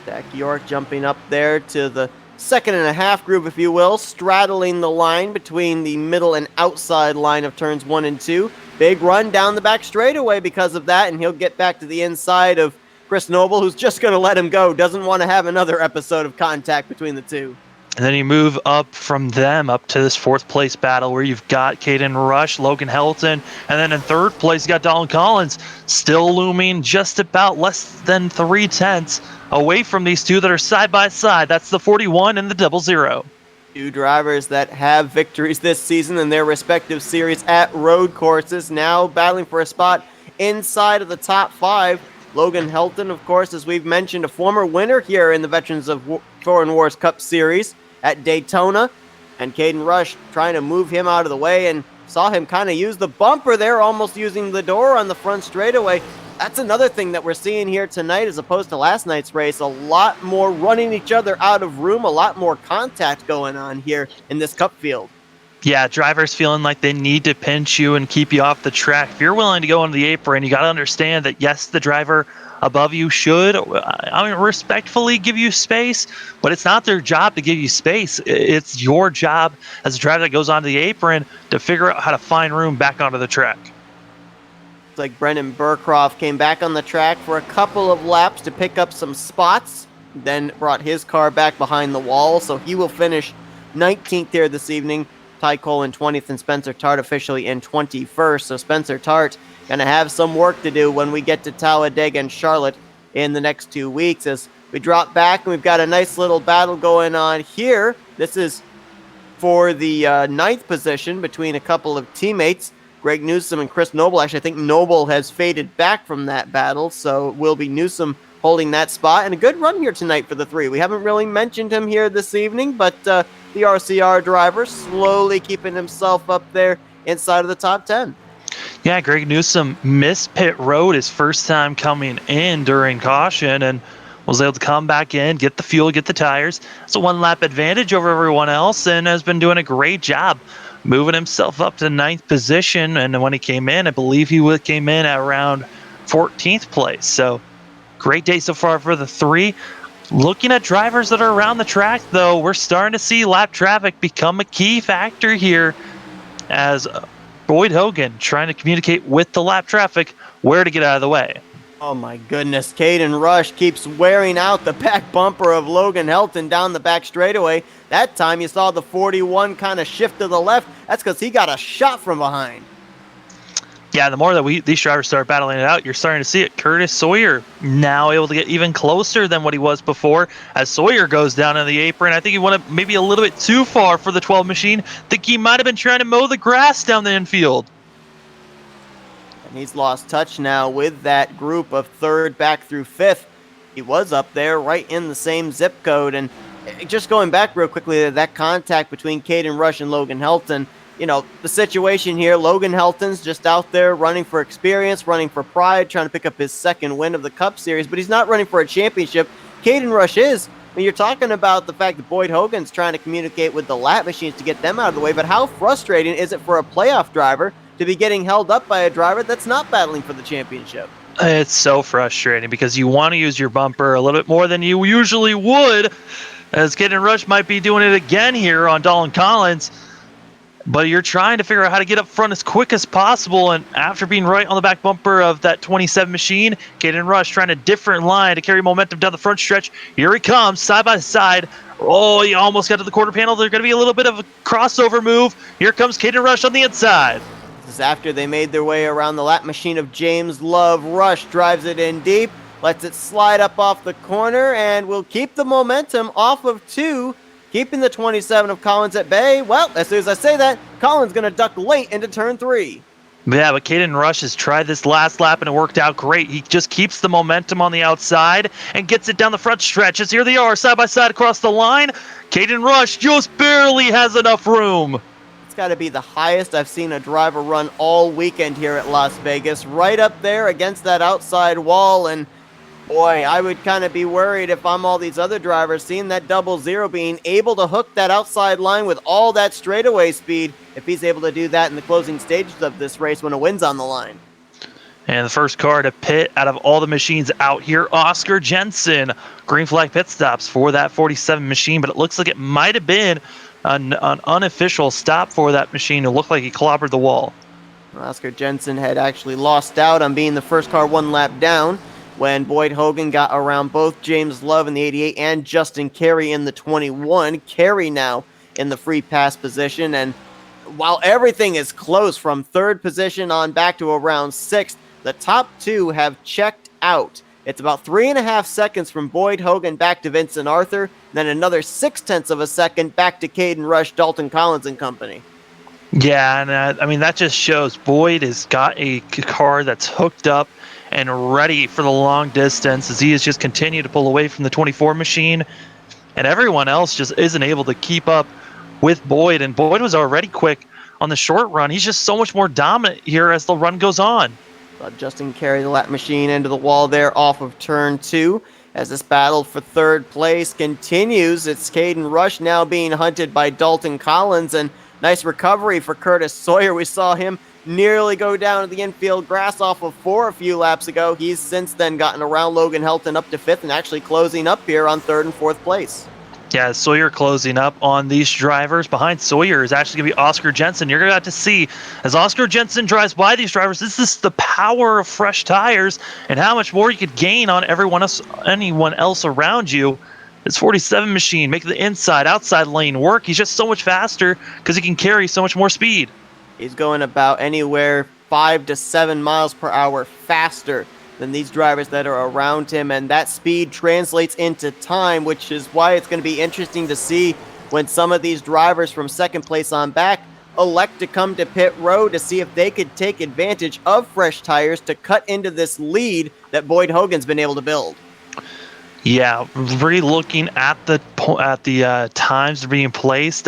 Zach York jumping up there to the second and a half group, if you will, straddling the line between the middle and outside line of turns 1 and 2. Big run down the back straightaway because of that, and he'll get back to the inside of Chris Noble, who's just going to let him go. Doesn't want to have another episode of contact between the 2. And then you move up from them up to this 4th place battle where you've got Caden Rush, Logan Helton, and then in 3rd place you got Dalton Collins, still looming just about less than 3/10 away from these 2 that are side by side. That's the 41 and the 00. 2 drivers that have victories this season in their respective series at road courses, now battling for a spot inside of the top 5. Logan Helton, of course, as we've mentioned, a former winner here in the Veterans of Foreign Wars Cup Series at Daytona. And Caden Rush trying to move him out of the way, and saw him kind of use the bumper there, almost using the door on the front straightaway. That's another thing that we're seeing here tonight as opposed to last night's race. A lot more running each other out of room, a lot more contact going on here in this Cup field. Yeah, drivers feeling like they need to pinch you and keep you off the track. If you're willing to go on the apron, you got to understand that, yes, the driver above you should, respectfully give you space, but it's not their job to give you space. It's your job as a driver that goes onto the apron to figure out how to find room back onto the track. It's like Brendan Burcroft came back on the track for a couple of laps to pick up some spots, then brought his car back behind the wall, so he will finish 19th here this evening. Ty Cole in 20th and Spencer Tart officially in 21st. So Spencer Tart going to have some work to do when we get to Talladega and Charlotte in the next 2 weeks. As we drop back, and we've got a nice little battle going on here. This is for the 9th position between a couple of teammates, Greg Newsom and Chris Noble. Actually, I think Noble has faded back from that battle, so it will be Newsom holding that spot. And a good run here tonight for the 3. We haven't really mentioned him here this evening, but the RCR driver slowly keeping himself up there inside of the top 10. Yeah, Greg Newsom missed pit road his first time coming in during caution and was able to come back in, get the fuel, get the tires. It's a 1-lap advantage over everyone else and has been doing a great job moving himself up to 9th position. And when he came in, I believe he came in at around 14th place. So Great day so far for the 3. Looking at drivers that are around the track, though, we're starting to see lap traffic become a key factor here as Boyd Hogan trying to communicate with the lap traffic where to get out of the way. Oh my goodness, Caden Rush keeps wearing out the back bumper of Logan Helton down the back straightaway. That time you saw the 41 kind of shift to the left. That's because he got a shot from behind. Yeah, the more that these drivers start battling it out, you're starting to see it. Curtis Sawyer now able to get even closer than what he was before. As Sawyer goes down in the apron, I think he went maybe a little bit too far for the 12 machine. I think he might have been trying to mow the grass down the infield. And he's lost touch now with that group of 3rd back through 5th. He was up there right in the same zip code. And just going back real quickly to that contact between Caden Rush and Logan Helton, you know, the situation here, Logan Helton's just out there running for experience, running for pride, trying to pick up his 2nd win of the Cup Series, but he's not running for a championship. Caden Rush is. I mean, you're talking about the fact that Boyd Hogan's trying to communicate with the lap machines to get them out of the way, but how frustrating is it for a playoff driver to be getting held up by a driver that's not battling for the championship? It's so frustrating because you want to use your bumper a little bit more than you usually would, as Caden Rush might be doing it again here on Dalton Collins. But you're trying to figure out how to get up front as quick as possible, and after being right on the back bumper of that 27 machine, Caden Rush trying a different line to carry momentum down the front stretch. Here he comes, side by side. Oh, he almost got to the quarter panel. There's going to be a little bit of a crossover move. Here comes Caden Rush on the inside. This is after they made their way around the lap machine of James Love. Rush drives it in deep, lets it slide up off the corner, and will keep the momentum off of 2, keeping the 27 of Collins at bay. Well, as soon as I say that, Collins going to duck late into turn 3. Yeah, but Caden Rush has tried this last lap and it worked out great. He just keeps the momentum on the outside and gets it down the front stretches. Here they are, side by side across the line. Caden Rush just barely has enough room. It's got to be the highest I've seen a driver run all weekend here at Las Vegas. Right up there against that outside wall, and boy, I would kind of be worried if I'm all these other drivers seeing that 00, being able to hook that outside line with all that straightaway speed, if he's able to do that in the closing stages of this race when a win's on the line. And the first car to pit out of all the machines out here, Oscar Jensen. Green flag pit stops for that 47 machine, but it looks like it might have been an unofficial stop for that machine. It looked like he clobbered the wall. Oscar Jensen had actually lost out on being the first car 1 lap down when Boyd Hogan got around both James Love in the 88 and Justin Carey in the 21. Carey now in the free pass position, and while everything is close from 3rd position on back to around 6th, the top 2 have checked out. It's about 3.5 seconds from Boyd Hogan back to Vincent Arthur, then another 0.6 of a second back to Caden Rush, Dalton Collins and company. Yeah, and I mean, that just shows Boyd has got a car that's hooked up and ready for the long distance as he has just continued to pull away from the 24 machine, and everyone else just isn't able to keep up with Boyd, and Boyd was already quick on the short run. He's just so much more dominant here as the run goes on. Justin Carey, the lap machine, into the wall there off of turn 2. As this battle for 3rd place continues, it's Caden Rush now being hunted by Dalton Collins, and nice recovery for Curtis Sawyer. We saw him nearly go down to the infield grass off of 4 a few laps ago. He's since then gotten around Logan Helton up to 5th and actually closing up here on 3rd and 4th place. Yeah, Sawyer closing up on these drivers. Behind Sawyer is actually going to be Oscar Jensen. You're going to have to see, as Oscar Jensen drives by these drivers, this is the power of fresh tires and how much more you could gain on anyone else around you. This 47 machine making the inside, outside lane work. He's just so much faster because he can carry so much more speed. He's going about anywhere 5 to 7 miles per hour faster than these drivers that are around him, and that speed translates into time, which is why it's going to be interesting to see when some of these drivers from 2nd place on back elect to come to pit road to see if they could take advantage of fresh tires to cut into this lead that Boyd Hogan's been able to build. Yeah, really looking at the times being placed,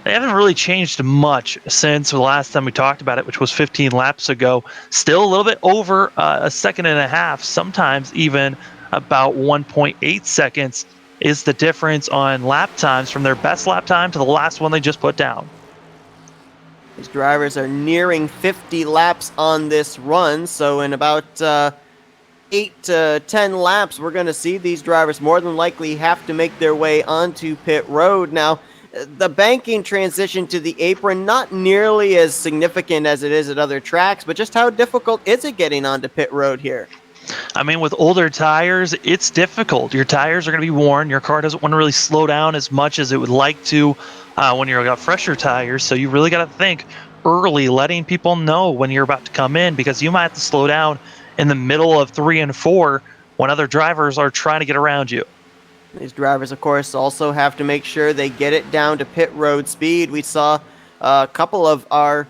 they haven't really changed much since the last time we talked about it, which was 15 laps ago. Still a little bit over 1.5 seconds, sometimes even about 1.8 seconds is the difference on lap times from their best lap time to the last one they just put down. These drivers are nearing 50 laps on this run, so in about 8 to 10 laps, we're going to see these drivers more than likely have to make their way onto pit road. Now, the banking transition to the apron, not nearly as significant as it is at other tracks, but just how difficult is it getting onto pit road here? I mean, with older tires, it's difficult. Your tires are going to be worn. Your car doesn't want to really slow down as much as it would like to when you've got fresher tires. So you really got to think early, letting people know when you're about to come in, because you might have to slow down in the middle of 3 and 4 when other drivers are trying to get around you. These drivers, of course, also have to make sure they get it down to pit road speed. We saw a couple of our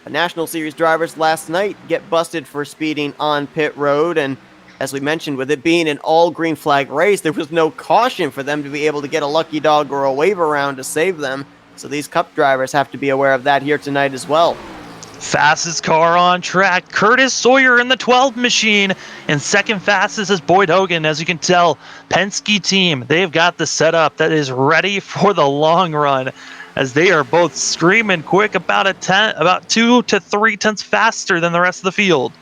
National Series drivers last night get busted for speeding on pit road, and as we mentioned, with it being an all green flag race, there was no caution for them to be able to get a lucky dog or a wave around to save them. So these Cup drivers have to be aware of that here tonight as well. Fastest car on track, Curtis Sawyer in the 12 machine, and second fastest is Boyd Hogan. As you can tell, Penske team, they've got the setup that is ready for the long run, as they are both screaming quick, about 2 to 3 tenths faster than the rest of the field.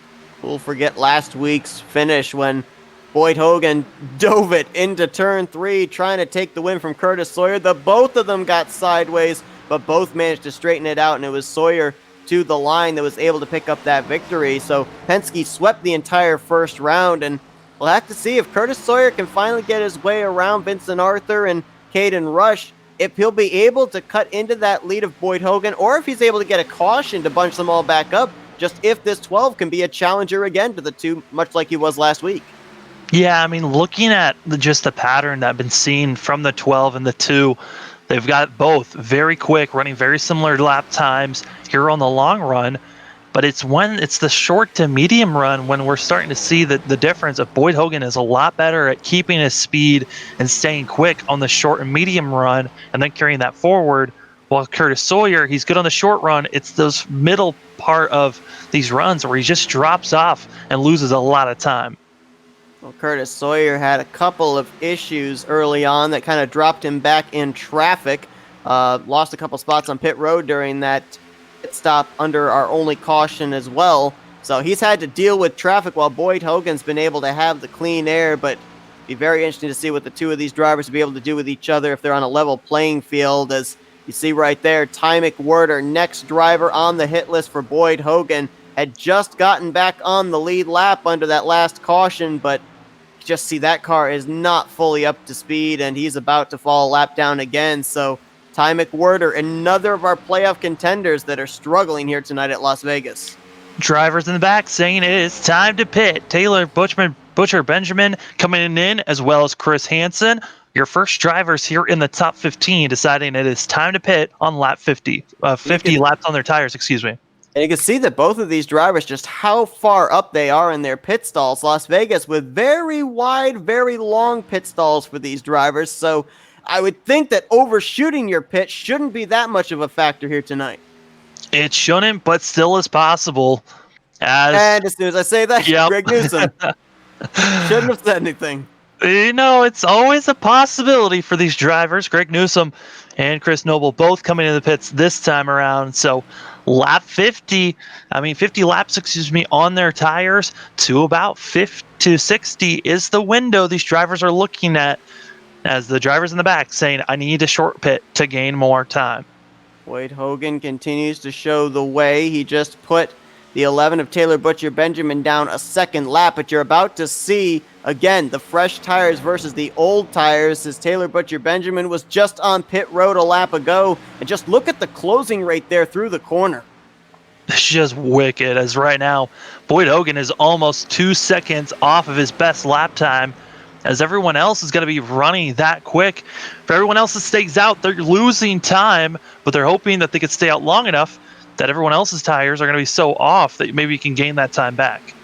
We'll forget last week's finish when Boyd Hogan dove it into turn 3, trying to take the win from Curtis Sawyer. Both of them got sideways, but both managed to straighten it out, and it was Sawyer to the line that was able to pick up that victory. So Penske swept the entire first round, and we'll have to see if Curtis Sawyer can finally get his way around Vincent Arthur and Caden Rush, if he'll be able to cut into that lead of Boyd Hogan, or if he's able to get a caution to bunch them all back up, just if this 12 can be a challenger again to the 2, much like he was last week. Yeah, I mean, looking at just the pattern that I've been seeing from the 12 and the 2, they've got both very quick, running very similar lap times here on the long run. But it's when it's the short to medium run when we're starting to see the difference of Boyd Hogan is a lot better at keeping his speed and staying quick on the short and medium run and then carrying that forward. While Curtis Sawyer, he's good on the short run. It's those middle part of these runs where he just drops off and loses a lot of time. Well, Curtis Sawyer had a couple of issues early on that kind of dropped him back in traffic. Lost a couple spots on pit road during that pit stop under our only caution as well. So he's had to deal with traffic while Boyd Hogan's been able to have the clean air, but it'd be very interesting to see what the two of these drivers will be able to do with each other if they're on a level playing field. As you see right there, Ty McWhirter, next driver on the hit list for Boyd Hogan, had just gotten back on the lead lap under that last caution, but just see that car is not fully up to speed, and he's about to fall a lap down again. So Ty McWhirter, another of our playoff contenders that are struggling here tonight at Las Vegas. Drivers in the back saying it is time to pit. Taylor Butcher Benjamin coming in, as well as Chris Hansen. Your first drivers here in the top 15 deciding it is time to pit on lap 50. 50 laps on their tires, excuse me. And you can see that both of these drivers, just how far up they are in their pit stalls. Las Vegas with very wide, very long pit stalls for these drivers. So I would think that overshooting your pit shouldn't be that much of a factor here tonight. It shouldn't, but still is possible. And as soon as I say that, yep. Greg Newsom shouldn't have said anything. You know, it's always a possibility for these drivers. Greg Newsom and Chris Noble both coming into the pits this time around. So lap 50 laps, on their tires to about 50 to 60 is the window these drivers are looking at, as the drivers in the back saying, I need a short pit to gain more time. Boyd Hogan continues to show the way. He just put the 11 of Taylor Butcher Benjamin down a second lap, but you're about to see, again, the fresh tires versus the old tires, as Taylor Butcher Benjamin was just on pit road a lap ago, and just look at the closing rate there through the corner. It's just wicked, as right now, Boyd Hogan is almost 2 seconds off of his best lap time, as everyone else is going to be running that quick. For everyone else that stays out, they're losing time, but they're hoping that they could stay out long enough that everyone else's tires are going to be so off that maybe you can gain that time back.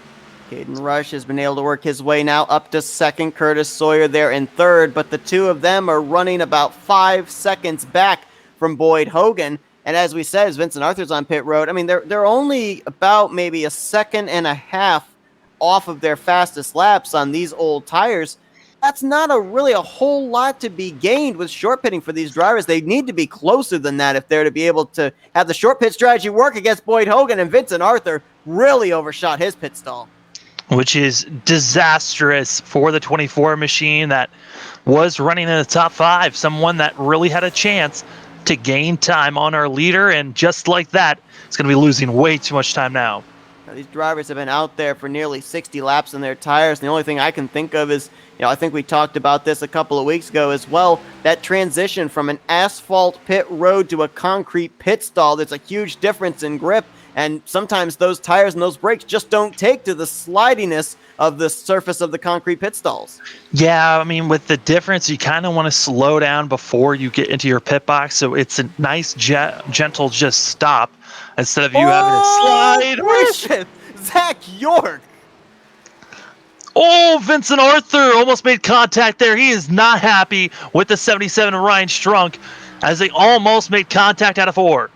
Caden Rush has been able to work his way now up to second. Curtis Sawyer there in third, but the two of them are running about 5 seconds back from Boyd Hogan. And as we said, as Vincent Arthur's on pit road, I mean, they're only about maybe a second and a half off of their fastest laps on these old tires. That's not really a whole lot to be gained with short pitting for these drivers. They need to be closer than that if they're to be able to have the short pit strategy work against Boyd Hogan, and Vincent Arthur really overshot his pit stall. which is disastrous for the 24 machine that was running in the top 5, someone that really had a chance to gain time on our leader, and just like that, it's going to be losing way too much time now. Now, these drivers have been out there for nearly 60 laps in their tires, and the only thing I can think of is, I think we talked about this a couple of weeks ago as well, that transition from an asphalt pit road to a concrete pit stall. There's a huge difference in grip, and sometimes those tires and those brakes just don't take to the slidiness of the surface of the concrete pit stalls. Yeah, I mean, with the difference, you kind of want to slow down before you get into your pit box, so it's a nice, gentle just stop instead of you having to slide. Gracious! Zach York! Oh, Vincent Arthur almost made contact there. He is not happy with the 77 Ryan Strunk as they almost made contact out of 4.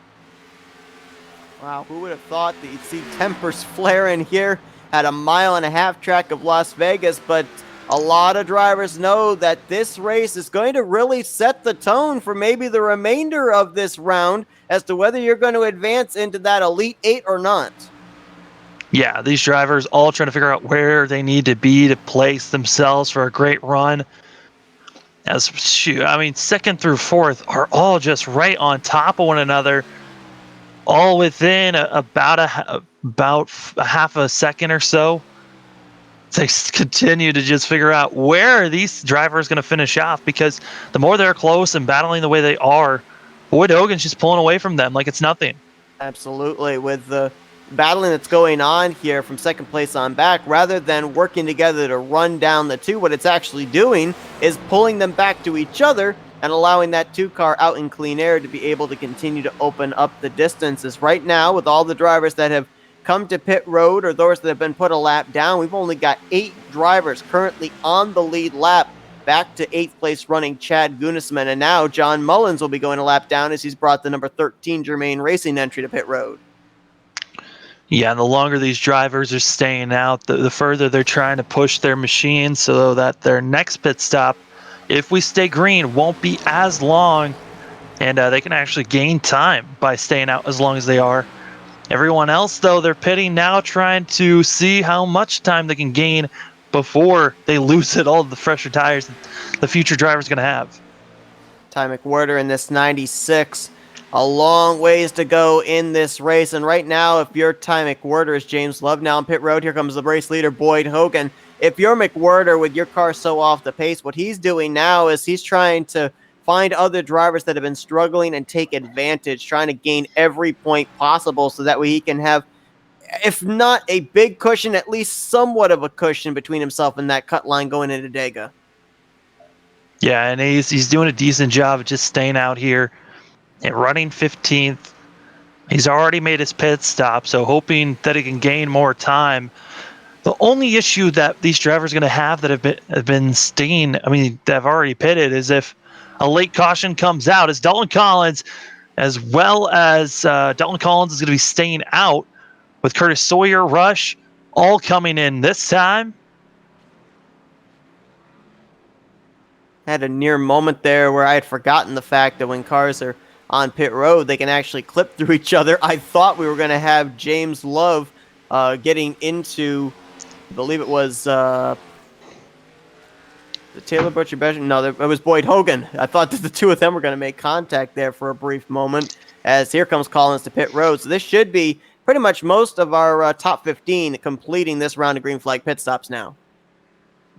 Wow, who would have thought that you'd see tempers flaring here at a 1.5-mile track of Las Vegas, but a lot of drivers know that this race is going to really set the tone for maybe the remainder of this round as to whether you're going to advance into that Elite 8 or not. Yeah, these drivers all trying to figure out where they need to be to place themselves for a great run. As second through fourth are all just right on top of one another, all within about a half a second or so. They continue to just figure out where are these drivers going to finish off, because the more they're close and battling the way they are, Boyd Hogan's just pulling away from them like it's nothing. Absolutely. With the battling that's going on here from second place on back, rather than working together to run down the two, what it's actually doing is pulling them back to each other and allowing that 2-car out in clean air to be able to continue to open up the distances. Right now, with all the drivers that have come to pit road or those that have been put a lap down, we've only got 8 drivers currently on the lead lap, back to 8th place running Chad Gunisman, and now John Mullins will be going a lap down as he's brought the number 13 Germain Racing entry to pit road. Yeah, and the longer these drivers are staying out, the further they're trying to push their machines so that their next pit stop, if we stay green, won't be as long, and they can actually gain time by staying out as long as they are. Everyone else, though, they're pitting now, trying to see how much time they can gain before they lose it all the fresher tires the future driver's going to have. Ty McWhirter in this 96. A long ways to go in this race, and right now, if you're Ty McWhirter, is James Love now on pit road. Here comes the race leader, Boyd Hogan. If you're McWhirter with your car so off the pace, what he's doing now is he's trying to find other drivers that have been struggling and take advantage, trying to gain every point possible so that way he can have, if not a big cushion, at least somewhat of a cushion between himself and that cut line going into Dega. Yeah, and he's doing a decent job of just staying out here and running 15th. He's already made his pit stop, so hoping that he can gain more time. The only issue that these drivers are going to have that have been staying, that have already pitted, is if a late caution comes out, as Dalton Collins, as well as Dalton Collins is going to be staying out, with Curtis Sawyer, Rush, all coming in this time. Had a near moment there where I had forgotten the fact that when cars are on pit road, they can actually clip through each other. I thought we were going to have James Love getting into, I believe it was the Taylor Butcher Besham. No, it was Boyd Hogan. I thought that the two of them were going to make contact there for a brief moment, as here comes Collins to pit road. So this should be pretty much most of our top 15 completing this round of green flag pit stops now.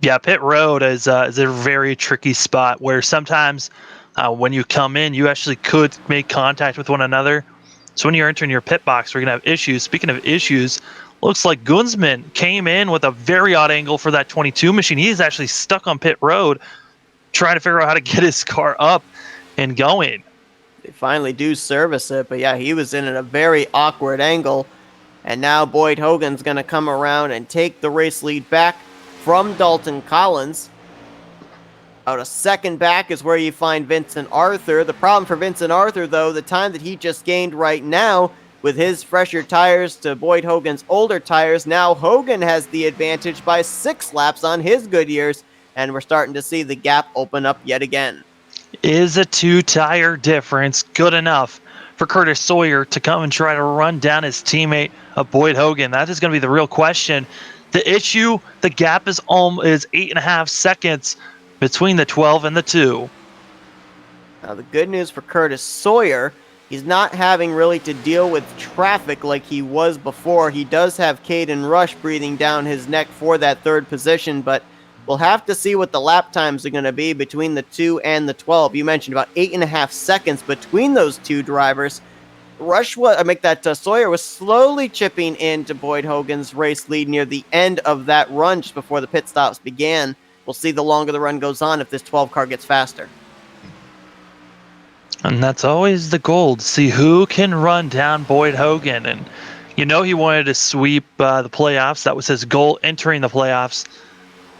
Yeah, pit road is a very tricky spot where sometimes when you come in, you actually could make contact with one another. So when you're entering your pit box, we're going to have issues. Speaking of issues, looks like Gunsman came in with a very odd angle for that 22 machine. He's actually stuck on pit road trying to figure out how to get his car up and going. They finally do service it, but yeah, he was in a very awkward angle. And now Boyd Hogan's going to come around and take the race lead back from Dalton Collins. Out a second back is where you find Vincent Arthur. The problem for Vincent Arthur, though, the time that he just gained right now with his fresher tires to Boyd Hogan's older tires, now Hogan has the advantage by 6 laps on his Goodyears, and we're starting to see the gap open up yet again. Is a 2-tire difference good enough for Curtis Sawyer to come and try to run down his teammate of Boyd Hogan? That is going to be the real question. The issue, the gap is 8.5 seconds between the 12 and the 2. Now, the good news for Curtis Sawyer, he's not having really to deal with traffic like he was before. He does have Caden Rush breathing down his neck for that third position, but we'll have to see what the lap times are going to be between the 2 and the 12. You mentioned about 8.5 seconds between those two drivers. Sawyer was slowly chipping into Boyd Hogan's race lead near the end of that run just before the pit stops began. We'll see the longer the run goes on if this 12 car gets faster. And that's always the goal, to see who can run down Boyd Hogan. And he wanted to sweep the playoffs. That was his goal entering the playoffs.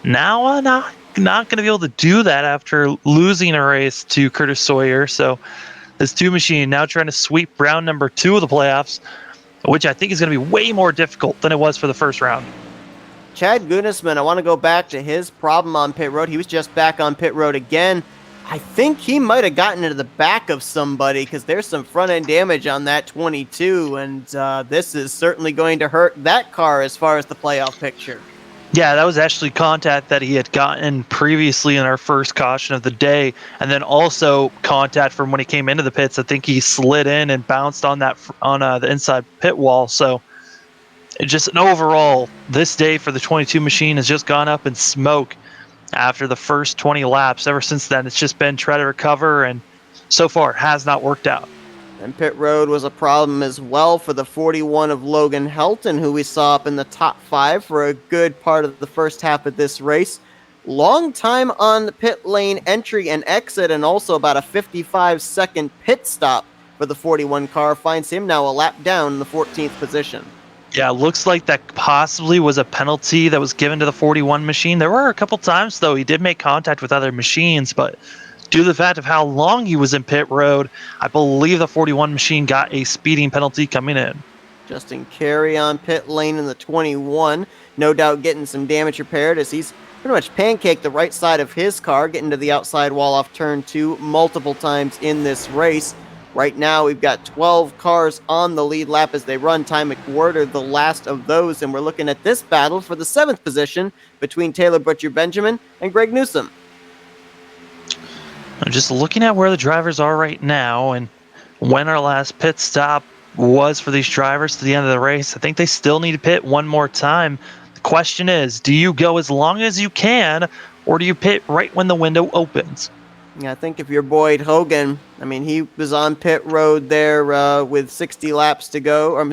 Now, not going to be able to do that after losing a race to Curtis Sawyer. So this 2 machine now trying to sweep round number 2 of the playoffs, which I think is going to be way more difficult than it was for the first round. Chad Gunisman, I want to go back to his problem on pit road. He was just back on pit road again. I think he might have gotten into the back of somebody because there's some front-end damage on that 22, and this is certainly going to hurt that car as far as the playoff picture. Yeah, that was actually contact that he had gotten previously in our first caution of the day, and then also contact from when he came into the pits. I think he slid in and bounced on the inside pit wall. So just an overall, this day for the 22 machine has just gone up in smoke after the first 20 laps. Ever since then, it's just been try to recover, and so far it has not worked out. And pit road was a problem as well for the 41 of Logan Helton, who we saw up in the top 5 for a good part of the first half of this race. Long time on the pit lane entry and exit, and also about a 55-second pit stop for the 41 car finds him now a lap down in the 14th position. Yeah, looks like that possibly was a penalty that was given to the 41 machine. There were a couple times, though, he did make contact with other machines, but due to the fact of how long he was in pit road, I believe the 41 machine got a speeding penalty coming in. Justin Carey on pit lane in the 21, no doubt getting some damage repaired as he's pretty much pancaked the right side of his car, getting to the outside wall off turn 2 multiple times in this race. Right now, we've got 12 cars on the lead lap as they run. Ty McWhirter, the last of those, and we're looking at this battle for the 7th position between Taylor Butcher-Benjamin and Greg Newsom. I'm just looking at where the drivers are right now and when our last pit stop was for these drivers to the end of the race. I think they still need to pit one more time. The question is, do you go as long as you can, or do you pit right when the window opens? Yeah, I think if you're Boyd Hogan, I mean, he was on pit road there with 60 laps to go.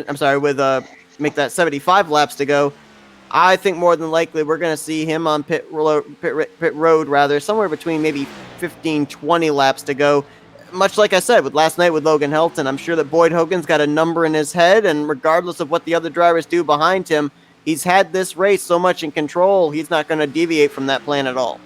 Make that 75 laps to go. I think more than likely we're going to see him on pit road, somewhere between maybe 15, 20 laps to go. Much like I said with last night with Logan Helton, I'm sure that Boyd Hogan's got a number in his head, and regardless of what the other drivers do behind him, he's had this race so much in control, he's not going to deviate from that plan at all.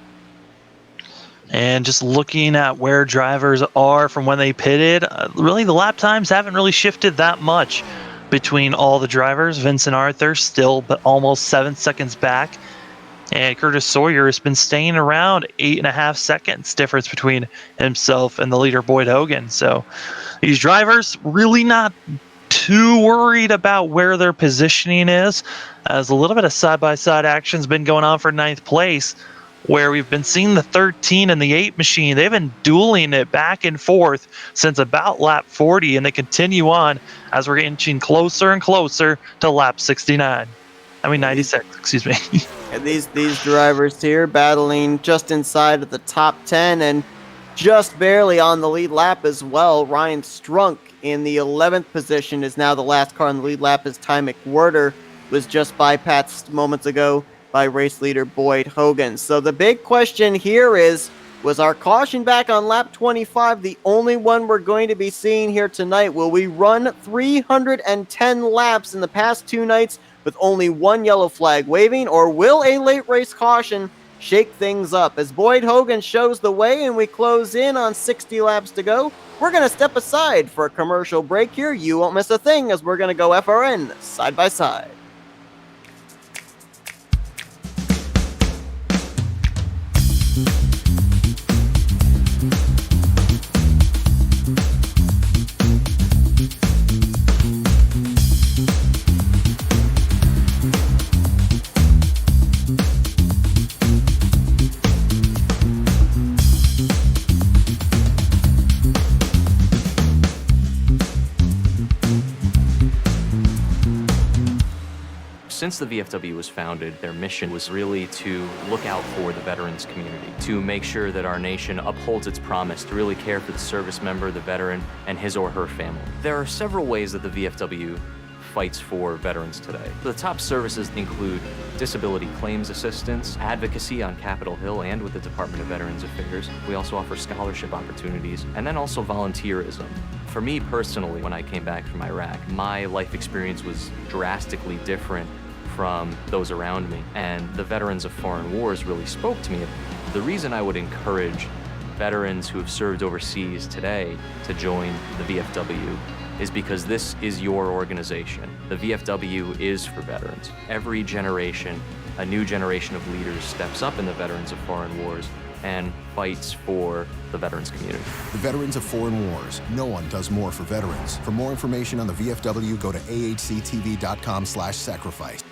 And just looking at where drivers are from when they pitted, really the lap times haven't really shifted that much between all the drivers. Vincent Arthur still but almost 7 seconds back. And Curtis Sawyer has been staying around 8.5 seconds difference between himself and the leader Boyd Hogan. So these drivers really not too worried about where their positioning is, as a little bit of side-by-side action has been going on for 9th place, where we've been seeing the 13 and the 8 machine. They've been dueling it back and forth since about lap 40, and they continue on as we're inching closer and closer to lap 96, excuse me. And these drivers here battling just inside of the top 10 and just barely on the lead lap as well. Ryan Strunk in the 11th position is now the last car on the lead lap, as Ty McWhirter was just bypassed moments ago by race leader Boyd Hogan. So the big question here is, was our caution back on lap 25 the only one we're going to be seeing here tonight? Will we run 310 laps in the past 2 nights with only 1 yellow flag waving, or will a late race caution shake things up? As Boyd Hogan shows the way and we close in on 60 laps to go, we're going to step aside for a commercial break here. You won't miss a thing as we're going to go FRN side by side. Since the VFW was founded, their mission was really to look out for the veterans community, to make sure that our nation upholds its promise to really care for the service member, the veteran, and his or her family. There are several ways that the VFW fights for veterans today. The top services include disability claims assistance, advocacy on Capitol Hill and with the Department of Veterans Affairs. We also offer scholarship opportunities, and then also volunteerism. For me personally, when I came back from Iraq, my life experience was drastically different from those around me, and the veterans of foreign wars really spoke to me. The reason I would encourage veterans who have served overseas today to join the VFW is because this is your organization. The VFW is for veterans. Every generation, a new generation of leaders steps up in the veterans of foreign wars and fights for the veterans community. The Veterans of Foreign Wars. No one does more for veterans. For more information on the VFW, go to ahctv.com/sacrifice.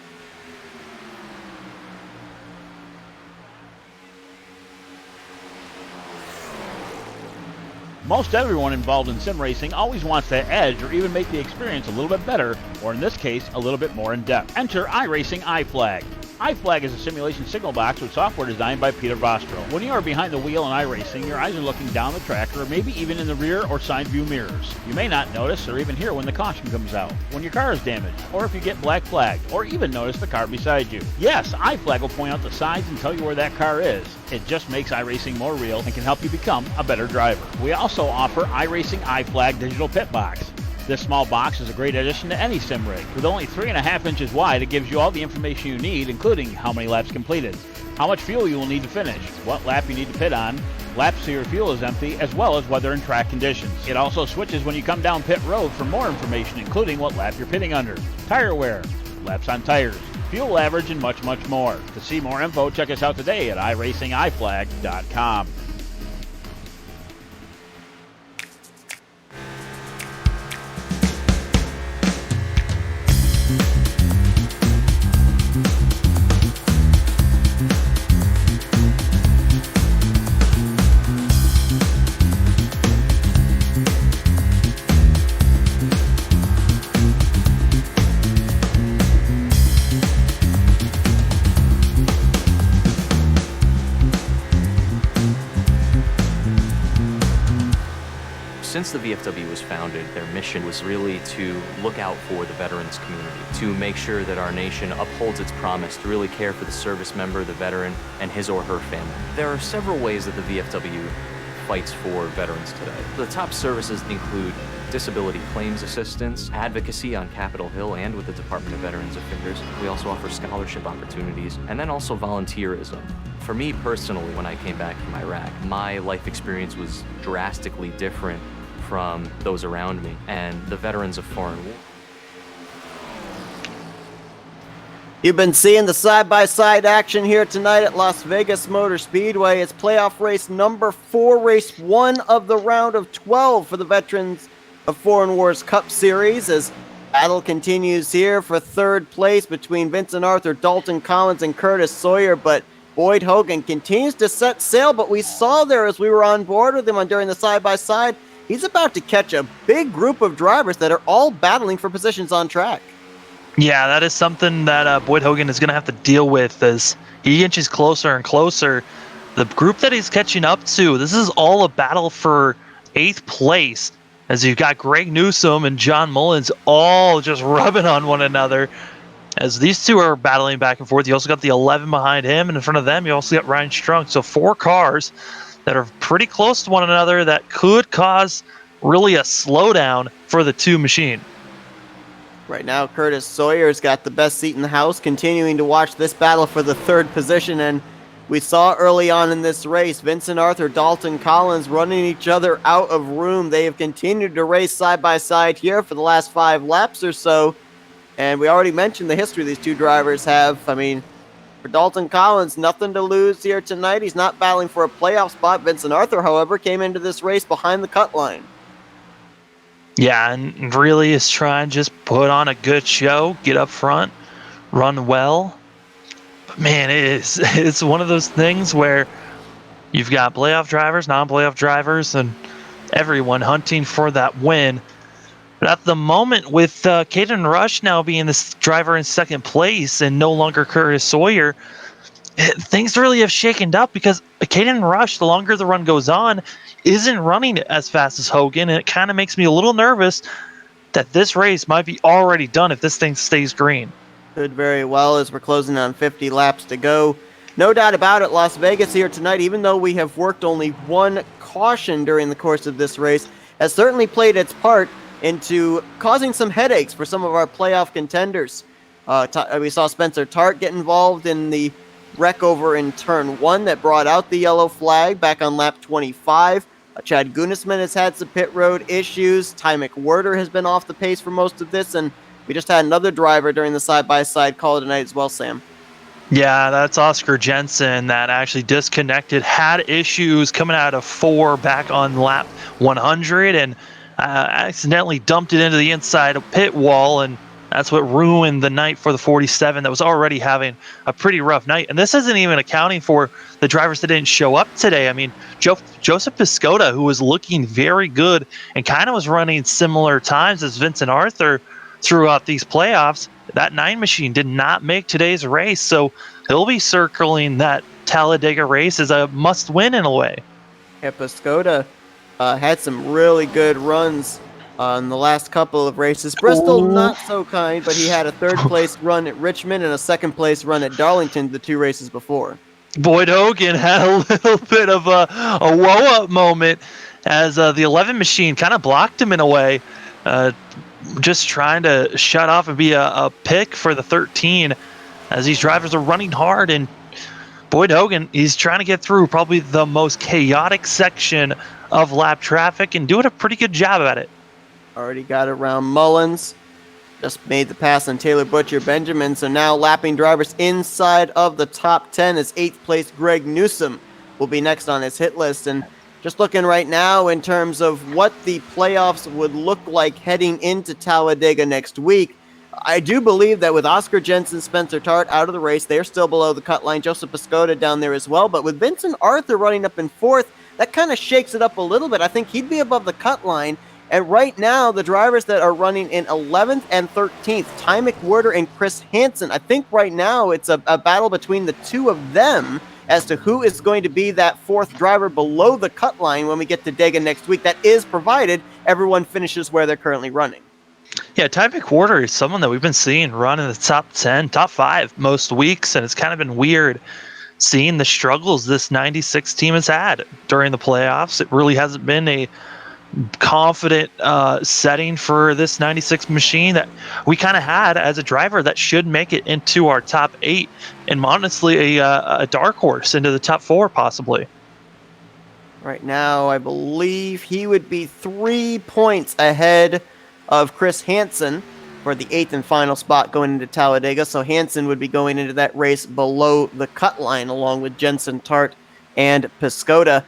Most everyone involved in sim racing always wants that edge or even make the experience a little bit better, or in this case, a little bit more in-depth. Enter iRacing iFlag. iFlag is a simulation signal box with software designed by Peter Vostro. When you are behind the wheel in iRacing, your eyes are looking down the track or maybe even in the rear or side view mirrors. You may not notice or even hear when the caution comes out, when your car is damaged, or if you get black flagged, or even notice the car beside you. Yes, iFlag will point out the signs and tell you where that car is. It just makes iRacing more real and can help you become a better driver. We also offer iRacing iFlag Digital Pit Box. This small box is a great addition to any sim rig. With only 3.5 inches wide, it gives you all the information you need, including how many laps completed, how much fuel you will need to finish, what lap you need to pit on, laps so your fuel is empty, as well as weather and track conditions. It also switches when you come down pit road for more information, including what lap you're pitting under, tire wear, laps on tires, fuel average, and much, much more. To see more info, check us out today at iracingiflag.com. Since the VFW was founded, their mission was really to look out for the veterans community, to make sure that our nation upholds its promise to really care for the service member, the veteran, and his or her family. There are several ways that the VFW fights for veterans today. The top services include disability claims assistance, advocacy on Capitol Hill and with the Department of Veterans Affairs. We also offer scholarship opportunities, and then also volunteerism. For me personally, when I came back from Iraq, my life experience was drastically different from those around me, and the veterans of foreign war. You've been seeing the side-by-side action here tonight at Las Vegas Motor Speedway. It's playoff race number 4, race 1 of the round of 12 for the Veterans of Foreign Wars Cup Series, as battle continues here for third place between Vincent Arthur, Dalton Collins, and Curtis Sawyer, but Boyd Hogan continues to set sail. But we saw there as we were on board with him during the side-by-side, he's about to catch a big group of drivers that are all battling for positions on track. Yeah, that is something that Boyd Hogan is going to have to deal with as he inches closer and closer. The group that he's catching up to, this is all a battle for 8th place, as you've got Greg Newsom and John Mullins all just rubbing on one another as these two are battling back and forth. You also got the 11 behind him, and in front of them you also got Ryan Strunk. So 4 cars that are pretty close to one another that could cause really a slowdown for the 2 machine. Right now, Curtis Sawyer's got the best seat in the house, continuing to watch this battle for the 3rd position. And we saw early on in this race, Vincent Arthur, Dalton Collins running each other out of room. They have continued to race side by side here for the last 5 laps or so. And we already mentioned the history these 2 drivers have. I mean, for Dalton Collins, nothing to lose here tonight. He's not battling for a playoff spot. Vincent Arthur, however, came into this race behind the cut line. Yeah, and really is trying to just put on a good show, get up front, run well. But man, it's one of those things where you've got playoff drivers, non-playoff drivers, and everyone hunting for that win. But at the moment, with Caden Rush now being this driver in second place and no longer Curtis Sawyer, things really have shaken up because Caden Rush, the longer the run goes on, isn't running as fast as Hogan, and it kind of makes me a little nervous that this race might be already done if this thing stays green. Could very well, as we're closing on 50 laps to go. No doubt about it, Las Vegas here tonight, even though we have worked only one caution during the course of this race, has certainly played its part into causing some headaches for some of our playoff contenders. We saw Spencer Tart get involved in the wreck over in turn 1 that brought out the yellow flag back on lap 25. Chad Gunisman has had some pit road issues. Ty McWhirter has been off the pace for most of this, and we just had another driver during the side-by-side call tonight as well, Sam. Yeah, that's Oscar Jensen that actually disconnected, had issues coming out of 4 back on lap 100, and accidentally dumped it into the inside pit wall, and that's what ruined the night for the 47 that was already having a pretty rough night. And this isn't even accounting for the drivers that didn't show up today. I mean, Joseph Piscota, who was looking very good and kind of was running similar times as Vincent Arthur throughout these playoffs, that 9 machine did not make today's race, so he'll be circling that Talladega race as a must-win in a way. Yeah, Piscota had some really good runs in the last couple of races. Bristol, not so kind, but he had a third-place run at Richmond and a second-place run at Darlington the 2 races before. Boyd Hogan had a little bit of a woe-up moment as the 11 machine kind of blocked him in a way, just trying to shut off and be a pick for the 13 as these drivers are running hard. And Boyd Hogan, he's trying to get through probably the most chaotic section of lap traffic and doing a pretty good job at it. Already got around Mullins. Just made the pass on Taylor Butcher Benjamin. So now lapping drivers inside of the top 10 as 8th place Greg Newsom will be next on his hit list. And just looking right now in terms of what the playoffs would look like heading into Talladega next week, I do believe that with Oscar Jensen, Spencer Tart out of the race, they're still below the cut line. Joseph Piscota down there as well. But with Vincent Arthur running up in 4th, that kind of shakes it up a little bit. I think he'd be above the cut line. And right now, the drivers that are running in 11th and 13th, Ty McWhirter and Chris Hansen, I think right now it's a battle between the two of them as to who is going to be that 4th driver below the cut line when we get to Dega next week. That is provided everyone finishes where they're currently running. Yeah, Ty McWhirter is someone that we've been seeing run in the top 10, top 5 most weeks, and it's kind of been weird seeing the struggles this 96 team has had during the playoffs. It really hasn't been a confident setting for this 96 machine that we kind of had as a driver that should make it into our top 8 and honestly a dark horse into the top 4 possibly. Right now, I believe he would be 3 points ahead of Chris Hansen for the 8th and final spot going into Talladega. So Hansen would be going into that race below the cut line along with Jensen Tart and Piscota.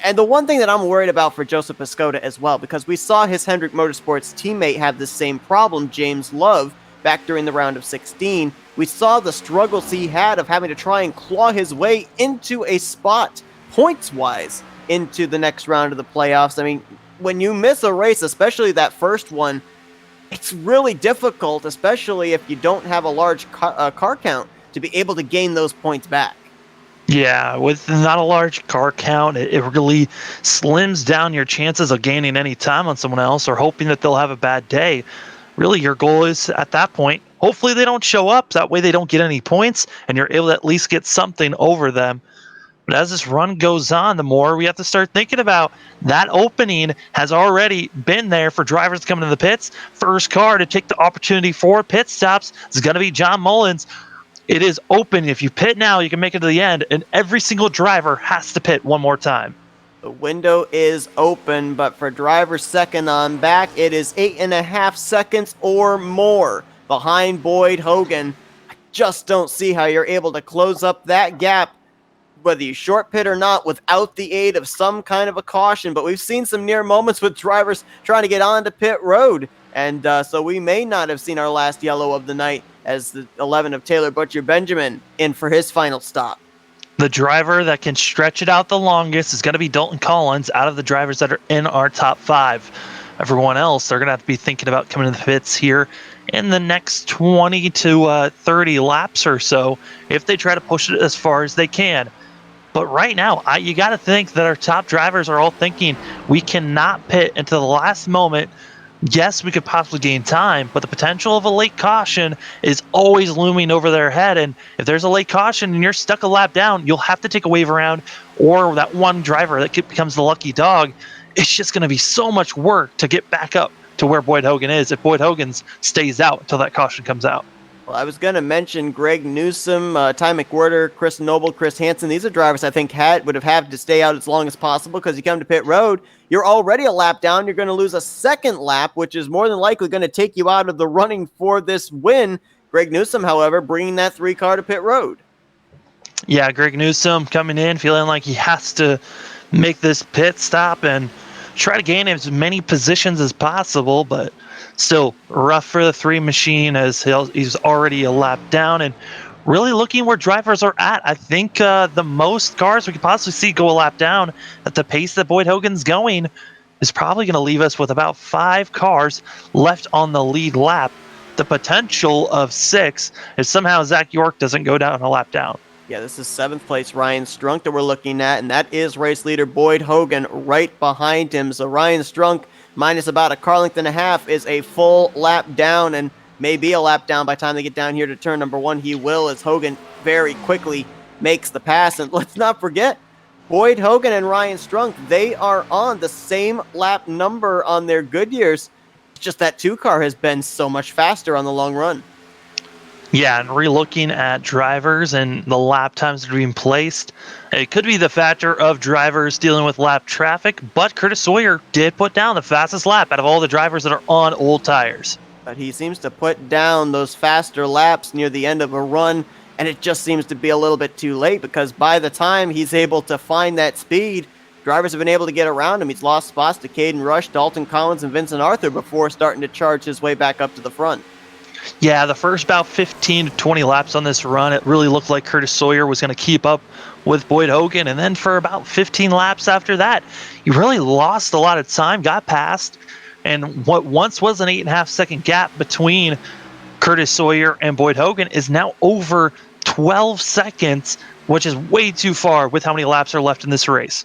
And the one thing that I'm worried about for Joseph Piscota as well, because we saw his Hendrick Motorsports teammate have the same problem, James Love, back during the round of 16. We saw the struggles he had of having to try and claw his way into a spot, points-wise, into the next round of the playoffs. I mean, when you miss a race, especially that first one, it's really difficult, especially if you don't have a large car count, to be able to gain those points back. Yeah, with not a large car count, it really slims down your chances of gaining any time on someone else or hoping that they'll have a bad day. Really, your goal is at that point, hopefully they don't show up. That way they don't get any points and you're able to at least get something over them. But as this run goes on, the more we have to start thinking about that opening has already been there for drivers coming to the pits. First car to take the opportunity for pit stops is going to be John Mullins. It is open. If you pit now, you can make it to the end, and every single driver has to pit one more time. The window is open, but for driver second on back, it is 8.5 seconds or more behind Boyd Hogan. I just don't see how you're able to close up that gap, whether you short pit or not, without the aid of some kind of a caution. But we've seen some near moments with drivers trying to get onto pit road, and so we may not have seen our last yellow of the night as the 11 of Taylor Butcher Benjamin in for his final stop. The driver that can stretch it out the longest is going to be Dalton Collins out of the drivers that are in our top 5. everyone else, they're going to have to be thinking about coming to the pits here in the next 20 to 30 laps or so if they try to push it as far as they can. But right now, you got to think that our top drivers are all thinking we cannot pit until the last moment. Yes, we could possibly gain time, but the potential of a late caution is always looming over their head. And if there's a late caution and you're stuck a lap down, you'll have to take a wave around, or that one driver that becomes the lucky dog. It's just going to be so much work to get back up to where Boyd Hogan is if Boyd Hogan stays out until that caution comes out. Well, I was going to mention Greg Newsom, Ty McWhirter, Chris Noble, Chris Hansen. These are drivers I think would have had to stay out as long as possible, because you come to pit road, you're already a lap down. You're going to lose a second lap, which is more than likely going to take you out of the running for this win. Greg Newsom, however, bringing that 3-car to pit road. Yeah, Greg Newsom coming in feeling like he has to make this pit stop and try to gain as many positions as possible, but still rough for the 3 machine as he's already a lap down, and really looking where drivers are at. I think the most cars we could possibly see go a lap down at the pace that Boyd Hogan's going is probably going to leave us with about 5 cars left on the lead lap. The potential of 6 if somehow Zach York doesn't go down a lap down. Yeah, this is 7th place Ryan Strunk that we're looking at, and that is race leader Boyd Hogan right behind him. So Ryan Strunk, minus about a car length and a half, is a full lap down, and maybe a lap down by the time they get down here to turn number 1. He will, as Hogan very quickly makes the pass. And let's not forget, Boyd Hogan and Ryan Strunk, they are on the same lap number on their Goodyears. It's just that 2-car has been so much faster on the long run. Yeah, and re-looking at drivers and the lap times that are being placed, it could be the factor of drivers dealing with lap traffic, but Curtis Sawyer did put down the fastest lap out of all the drivers that are on old tires. But he seems to put down those faster laps near the end of a run, and it just seems to be a little bit too late, because by the time he's able to find that speed, drivers have been able to get around him. He's lost spots to Caden Rush, Dalton Collins, and Vincent Arthur before starting to charge his way back up to the front. Yeah, the first about 15 to 20 laps on this run, it really looked like Curtis Sawyer was going to keep up with Boyd Hogan. And then for about 15 laps after that, he really lost a lot of time, got past. And what once was an 8.5-second gap between Curtis Sawyer and Boyd Hogan is now over 12 seconds, which is way too far with how many laps are left in this race.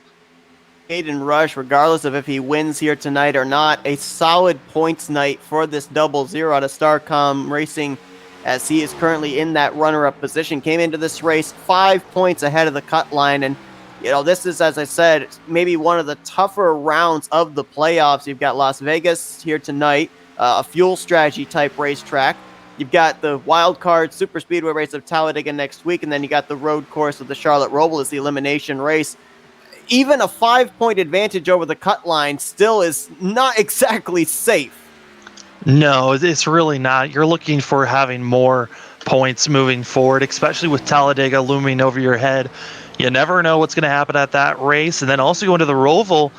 Caden Rush, regardless of if he wins here tonight or not, a solid points night for this 0-0 out of Starcom Racing, as he is currently in that runner-up position. Came into this race 5 points ahead of the cut line, and this is, as I said, maybe one of the tougher rounds of the playoffs. You've got Las Vegas here tonight, a fuel strategy type racetrack. You've got the wild card super speedway race of Talladega next week, and then you got the road course of the Charlotte Roval as the elimination race. Even a 5-point advantage over the cut line still is not exactly safe. No, it's really not. You're looking for having more points moving forward, especially with Talladega looming over your head. You never know what's going to happen at that race. And then also going to the Roval,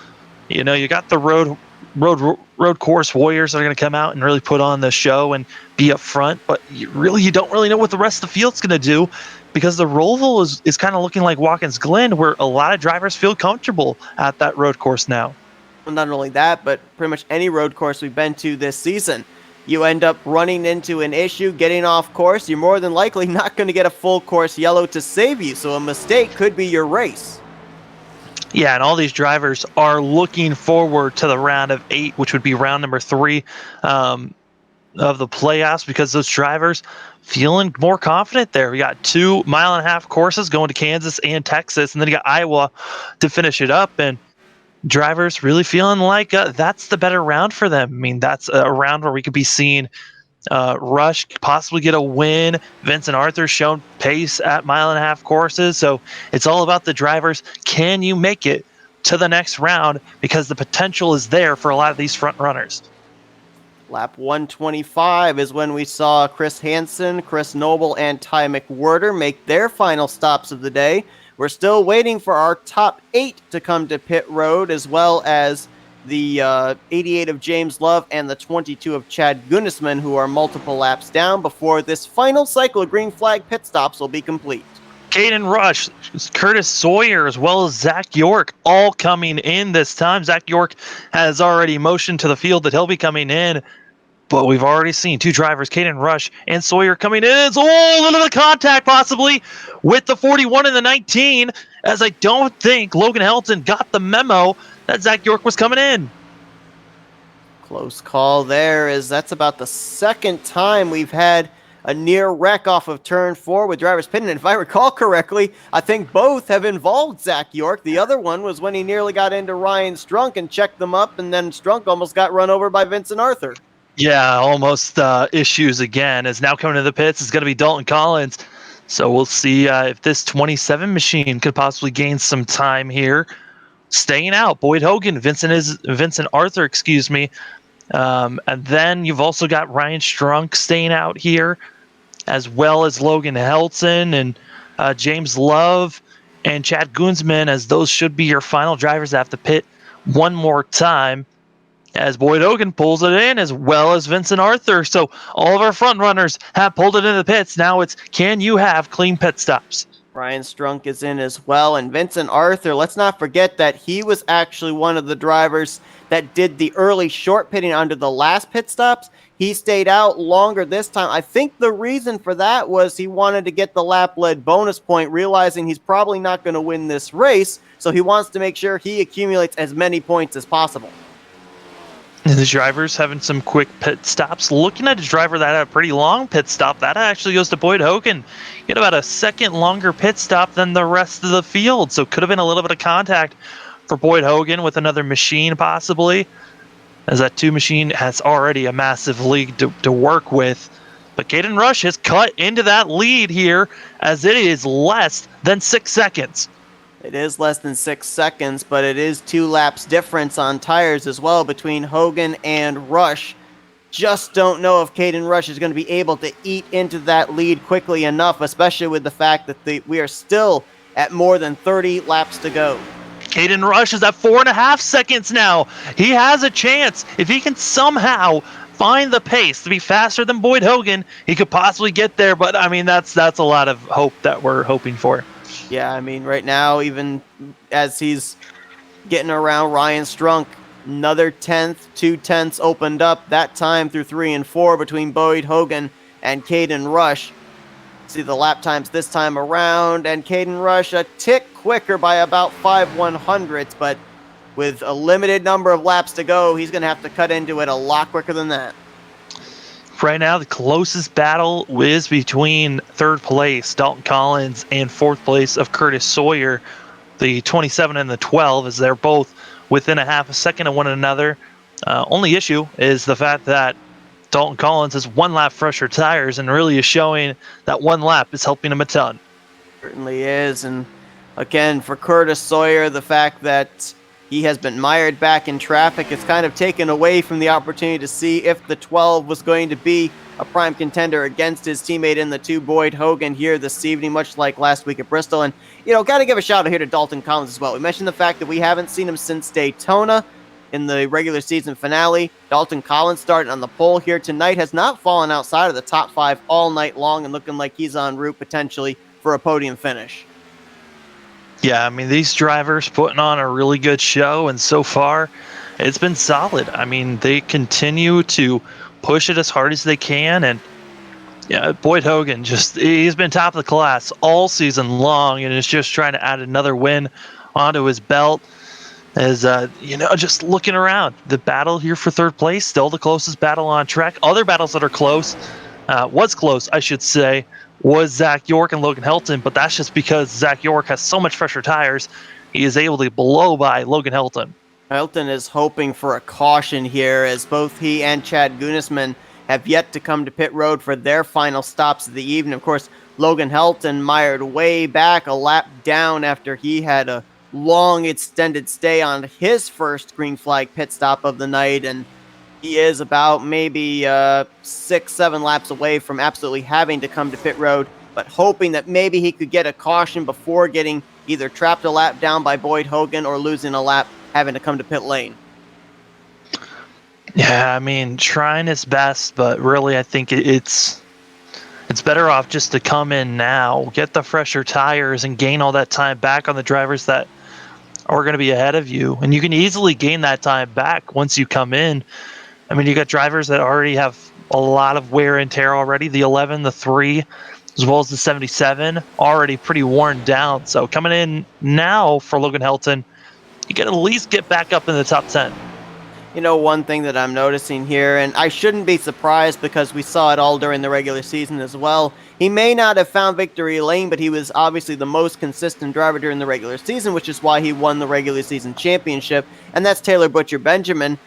you got the road course warriors that are going to come out and really put on the show and be up front. But you don't really know what the rest of the field's going to do, because the Roval is kind of looking like Watkins Glen, where a lot of drivers feel comfortable at that road course now. Well, not only that, but pretty much any road course we've been to this season, you end up running into an issue, getting off course. You're more than likely not going to get a full course yellow to save you, so a mistake could be your race. Yeah, and all these drivers are looking forward to the round of 8, which would be round number 3 of the playoffs, because those drivers feeling more confident there. We got 2 mile-and-a-half courses going to Kansas and Texas, and then you got Iowa to finish it up, and drivers really feeling like that's the better round for them. I mean, that's a round where we could be seeing Rush possibly get a win. Vincent Arthur shown pace at mile-and-a-half courses. So it's all about the drivers. Can you make it to the next round? Because the potential is there for a lot of these front runners. Lap 125 is when we saw Chris Hansen, Chris Noble, and Ty McWhirter make their final stops of the day. We're still waiting for our top 8 to come to pit road, as well as the 88 of James Love and the 22 of Chad Gunnisman, who are multiple laps down before this final cycle of green flag pit stops will be complete. Caden Rush, Curtis Sawyer, as well as Zach York, all coming in this time. Zach York has already motioned to the field that he'll be coming in, but we've already seen two drivers, Caden Rush and Sawyer, coming in. It's a little bit of contact possibly with the 41 and the 19, as I don't think Logan Helton got the memo that Zach York was coming in. Close call there, as that's about the second time we've had a near wreck off of turn 4 with drivers pitting. And if I recall correctly, I think both have involved Zach York. The other one was when he nearly got into Ryan Strunk and checked them up, and then Strunk almost got run over by Vincent Arthur. Yeah, almost issues again. As now coming to the pits is going to be Dalton Collins. So we'll see if this 27 machine could possibly gain some time here. Staying out, Boyd Hogan, Vincent Arthur, excuse me. And then you've also got Ryan Strunk staying out here, as well as Logan Helton and James Love and Chad Gunsman, as those should be your final drivers that have to pit one more time, as Boyd Hogan pulls it in, as well as Vincent Arthur. So all of our front runners have pulled it into the pits. Now it's, can you have clean pit stops? Ryan Strunk is in as well, and Vincent Arthur, let's not forget that he was actually one of the drivers that did the early short pitting under the last pit stops. He stayed out longer this time. I think the reason for that was he wanted to get the lap lead bonus point, realizing he's probably not going to win this race, so he wants to make sure he accumulates as many points as possible. And the drivers having some quick pit stops. Looking at a driver that had a pretty long pit stop, that actually goes to Boyd Hogan. He had about a second longer pit stop than the rest of the field, so could have been a little bit of contact for Boyd Hogan with another machine possibly, as that 2 machine has already a massive lead to work with. But Caden Rush has cut into that lead here, as it is less than 6 seconds. It is less than 6 seconds, but it is 2 laps difference on tires as well between Hogan and Rush. Just don't know if Caden Rush is going to be able to eat into that lead quickly enough, especially with the fact that we are still at more than 30 laps to go. Caden Rush is at 4.5 seconds now. He has a chance. If he can somehow find the pace to be faster than Boyd Hogan, he could possibly get there. But I mean, that's a lot of hope that we're hoping for. Yeah, I mean, right now, even as he's getting around Ryan Strunk, another 2/10 opened up that time through 3 and 4 between Boyd Hogan and Caden Rush. See the lap times this time around, and Caden Rush a tick quicker by about 5/100ths, but with a limited number of laps to go, he's going to have to cut into it a lot quicker than that. Right now, the closest battle is between third place, Dalton Collins, and fourth place of Curtis Sawyer, the 27 and the 12, as they're both within a half a second of one another. Only issue is the fact that Dalton Collins has 1 lap fresher tires and really is showing that 1 lap is helping him a ton. Certainly is, and again, for Curtis Sawyer, the fact that he has been mired back in traffic, it's kind of taken away from the opportunity to see if the 12 was going to be a prime contender against his teammate in the 2, Boyd Hogan, here this evening, much like last week at Bristol. And, got to give a shout out here to Dalton Collins as well. We mentioned the fact that we haven't seen him since Daytona in the regular season finale. Dalton Collins starting on the pole here tonight, has not fallen outside of the top 5 all night long, and looking like he's en route potentially for a podium finish. Yeah, I mean, these drivers putting on a really good show, and so far, it's been solid. I mean, they continue to push it as hard as they can, and yeah, Boyd Hogan, he's been top of the class all season long, and is just trying to add another win onto his belt. As, just looking around, the battle here for third place, still the closest battle on track. Other battles that are close, I should say, was Zach York and Logan Helton, but that's just because Zach York has so much fresher tires, he is able to blow by Logan Helton. Helton is hoping for a caution here, as both he and Chad Gunisman have yet to come to pit road for their final stops of the evening. Of course, Logan Helton mired way back, a lap down after he had a long extended stay on his first green flag pit stop of the night, and he is about maybe 6-7 laps away from absolutely having to come to pit road, but hoping that maybe he could get a caution before getting either trapped a lap down by Boyd Hogan or losing a lap having to come to pit lane. Yeah, I mean, trying his best, but really I think it's It's better off just to come in now, get the fresher tires, and gain all that time back on the drivers that are going to be ahead of you. And you can easily gain that time back once you come in. I mean, you got drivers that already have a lot of wear and tear already. The 11, the 3, as well as the 77, already pretty worn down. So coming in now for Logan Helton, you can at least get back up in the top 10. You know, one thing that I'm noticing here, and I shouldn't be surprised because we saw it all during the regular season as well. He may not have found victory lane, but he was obviously the most consistent driver during the regular season, which is why he won the regular season championship, and that's Taylor Butcher Benjamin.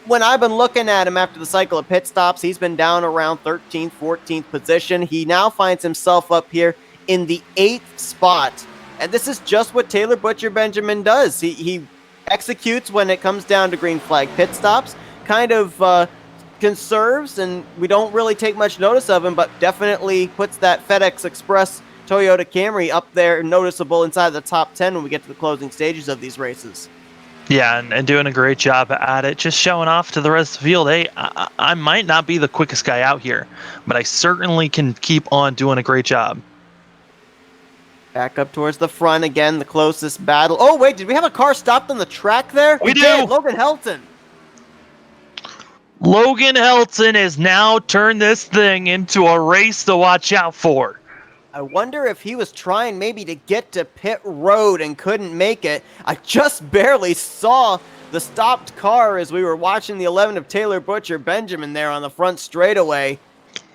When I've been looking at him after the cycle of pit stops, he's been down around 13th, 14th position. He now finds himself up here in the 8th spot, and this is just what Taylor Butcher Benjamin does. He executes when it comes down to green flag pit stops, kind of conserves, and we don't really take much notice of him, but definitely puts that FedEx Express Toyota Camry up there noticeable inside the top 10 when we get to the closing stages of these races. Yeah, and doing a great job at it, just showing off to the rest of the field. Hey, I might not be the quickest guy out here, but I certainly can keep on doing a great job. Back up towards the front again, the closest battle. Oh, wait, did we have a car stopped on the track there? We do. Did. Logan Helton. Logan Helton has now turned this thing into a race to watch out for. I wonder if he was trying maybe to get to pit road and couldn't make it. I just barely saw the stopped car as we were watching the 11 of Taylor Butcher Benjamin there on the front straightaway.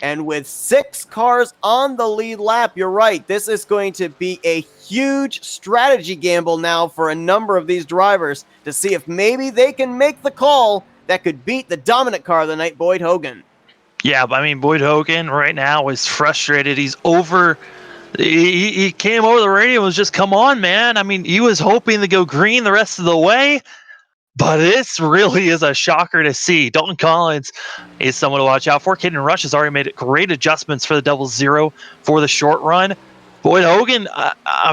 And with 6 cars on the lead lap, you're right, this is going to be a huge strategy gamble now for a number of these drivers to see if maybe they can make the call that could beat the dominant car of the night, Boyd Hogan. Yeah, but I mean, Boyd Hogan right now is frustrated. He's over. He came over the radio and was just, come on, man. I mean, he was hoping to go green the rest of the way. But this really is a shocker to see. Dalton Collins is someone to watch out for. Caden Rush has already made great adjustments for the double zero for the short run. Boyd Hogan,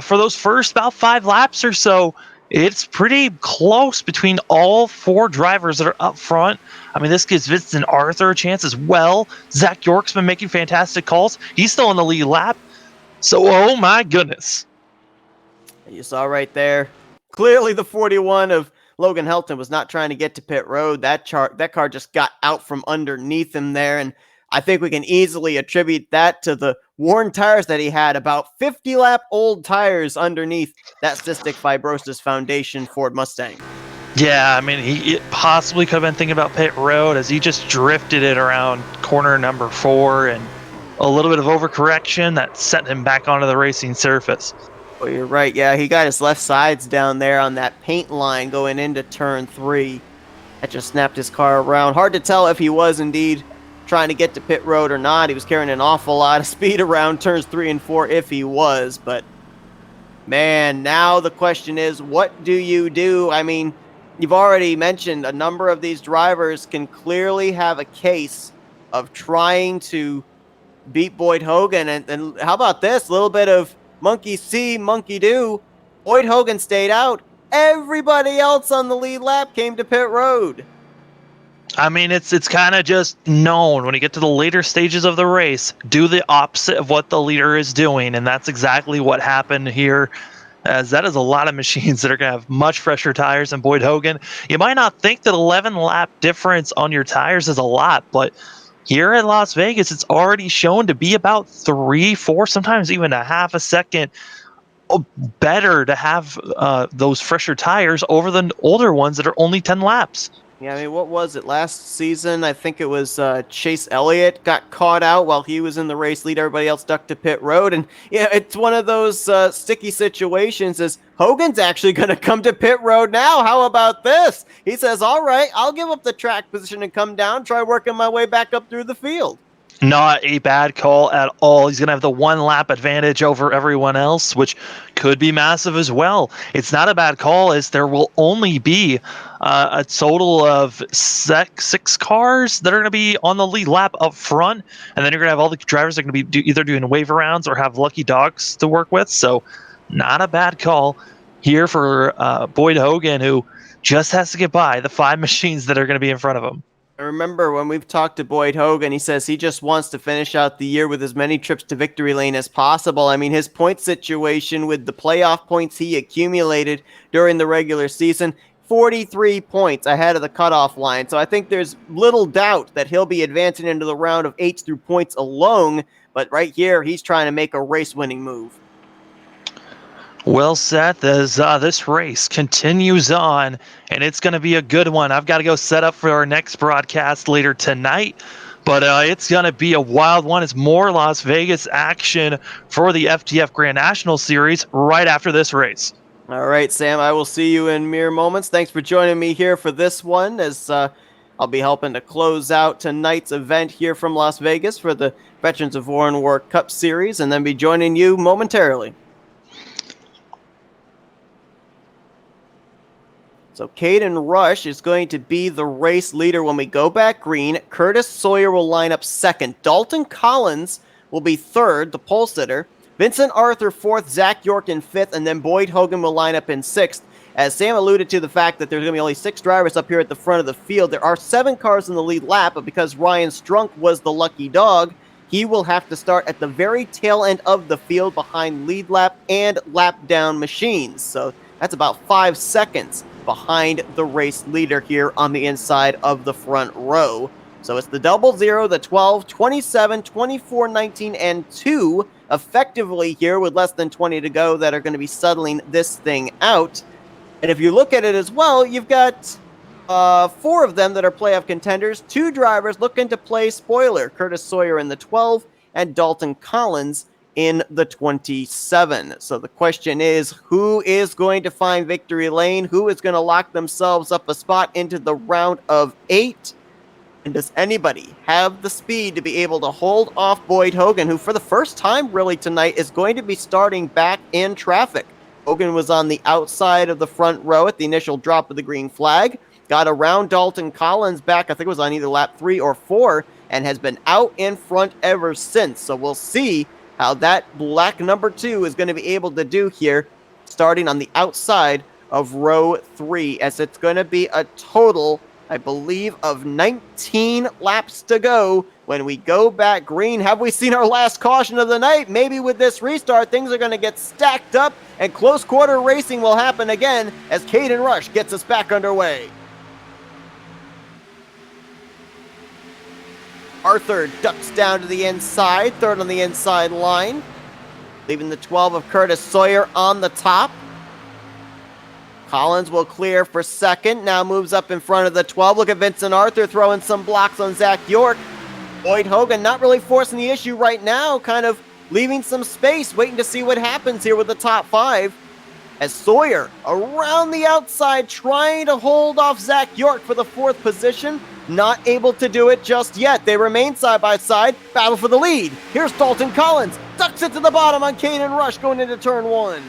for those first about 5 laps or so, it's pretty close between all 4 drivers that are up front. I mean, this gives Vincent Arthur a chance as well. Zach York's been making fantastic calls. He's still on the lead lap. So, oh my goodness. You saw right there, clearly the 41 of Logan Helton was not trying to get to pit road. That car just got out from underneath him there, and I think we can easily attribute that to the worn tires that he had, about 50-lap old tires underneath that cystic fibrosis foundation Ford Mustang. Yeah, I mean, he possibly could have been thinking about pit road as he just drifted it around corner number 4, and a little bit of overcorrection that sent him back onto the racing surface. Well, you're right. Yeah, he got his left sides down there on that paint line going into turn 3. That just snapped his car around. Hard to tell if he was indeed trying to get to pit road or not. He was carrying an awful lot of speed around turns 3 and 4 if he was. But, man, now the question is, what do you do? I mean, you've already mentioned a number of these drivers can clearly have a case of trying to beat Boyd Hogan. And how about this? A little bit of monkey see, monkey do. Boyd Hogan stayed out. Everybody else on the lead lap came to pit road. I mean, it's kind of just known when you get to the later stages of the race, do the opposite of what the leader is doing, and that's exactly what happened here, as that is a lot of machines that are going to have much fresher tires than Boyd Hogan. You might not think that 11-lap difference on your tires is a lot, but here at Las Vegas, it's already shown to be about 3, 4, sometimes even a half a second better to have those fresher tires over the older ones that are only 10 laps. Yeah, I mean, what was it? Last season, I think it was Chase Elliott got caught out while he was in the race lead. Everybody else ducked to pit road. And yeah, it's one of those sticky situations as Hogan's actually going to come to pit road now. How about this? He says, all right, I'll give up the track position and come down, try working my way back up through the field. Not a bad call at all. He's going to have the 1-lap advantage over everyone else, which could be massive as well. It's not a bad call, as there will only be a total of 6 cars that are going to be on the lead lap up front, and then you're going to have all the drivers that are going to be either doing waiver rounds or have lucky dogs to work with. So not a bad call here for Boyd Hogan, who just has to get by the 5 machines that are going to be in front of him. I remember when we've talked to Boyd Hogan, he says he just wants to finish out the year with as many trips to victory lane as possible. I mean, his point situation with the playoff points he accumulated during the regular season, 43 points ahead of the cutoff line. So I think there's little doubt that he'll be advancing into the round of 8 through points alone. But right here, he's trying to make a race-winning move. Well, Seth, as this race continues on, and it's going to be a good one. I've got to go set up for our next broadcast later tonight, but it's going to be a wild one. It's more Las Vegas action for the FTF Grand National Series right after this race. All right, Sam, I will see you in mere moments. Thanks for joining me here for this one, as I'll be helping to close out tonight's event here from Las Vegas for the Veterans of War and War Cup Series, and then be joining you momentarily. So Caden Rush is going to be the race leader when we go back green. Curtis Sawyer will line up second. Dalton Collins will be third, the pole sitter. Vincent Arthur fourth, Zach York in fifth, and then Boyd Hogan will line up in sixth. As Sam alluded to the fact that there's going to be only 6 drivers up here at the front of the field, there are 7 cars in the lead lap, but because Ryan Strunk was the lucky dog, he will have to start at the very tail end of the field behind lead lap and lap down machines. So that's about 5 seconds behind the race leader here on the inside of the front row. So it's the 00, the 12, 27, 24, 19, and 2 effectively here with less than 20 to go that are going to be settling this thing out. And if you look at it as well, you've got 4 of them that are playoff contenders, 2 drivers looking to play spoiler, Curtis Sawyer in the 12 and Dalton Collins in the 27. So the question is, who is going to find victory lane? Who is going to lock themselves up a spot into the round of 8? And does anybody have the speed to be able to hold off Boyd Hogan, who for the first time really tonight is going to be starting back in traffic? Hogan was on the outside of the front row at the initial drop of the green flag, got around Dalton Collins back, I think it was on either lap 3 or 4, and has been out in front ever since. So we'll see how that black number 2 is going to be able to do here, starting on the outside of row 3, as it's going to be a total, I believe, of 19 laps to go when we go back green. Have we seen our last caution of the night? Maybe with this restart, things are going to get stacked up, and close quarter racing will happen again as Caden Rush gets us back underway. Arthur ducks down to the inside, third on the inside line, leaving the 12 of Curtis Sawyer on the top. Collins will clear for second, now moves up in front of the 12. Look at Vincent Arthur throwing some blocks on Zach York. Boyd Hogan not really forcing the issue right now, kind of leaving some space, waiting to see what happens here with the top 5. As Sawyer around the outside trying to hold off Zach York for the 4th position. Not able to do it just yet. They remain side by side, battle for the lead. Here's Dalton Collins, ducks it to the bottom on Caden Rush going into turn 1.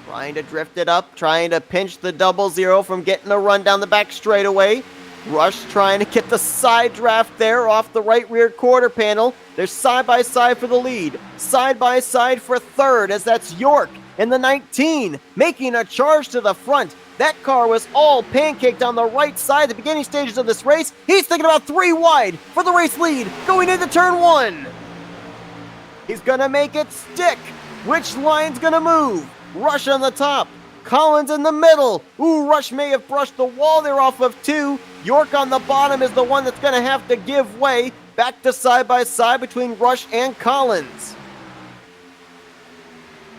Trying to drift it up, trying to pinch the 00 from getting a run down the back straightaway. Rush trying to get the side draft there off the right rear quarter panel. They're side by side for the lead. Side by side for third, as that's York in the 19, making a charge to the front. That car was all pancaked on the right side at the beginning stages of this race. He's thinking about 3 wide for the race lead going into turn 1. He's gonna make it stick. Which line's gonna move? Rush on the top. Collins in the middle. Ooh, Rush may have brushed the wall there off of 2. York on the bottom is the one that's going to have to give way. Back to side by side between Rush and Collins.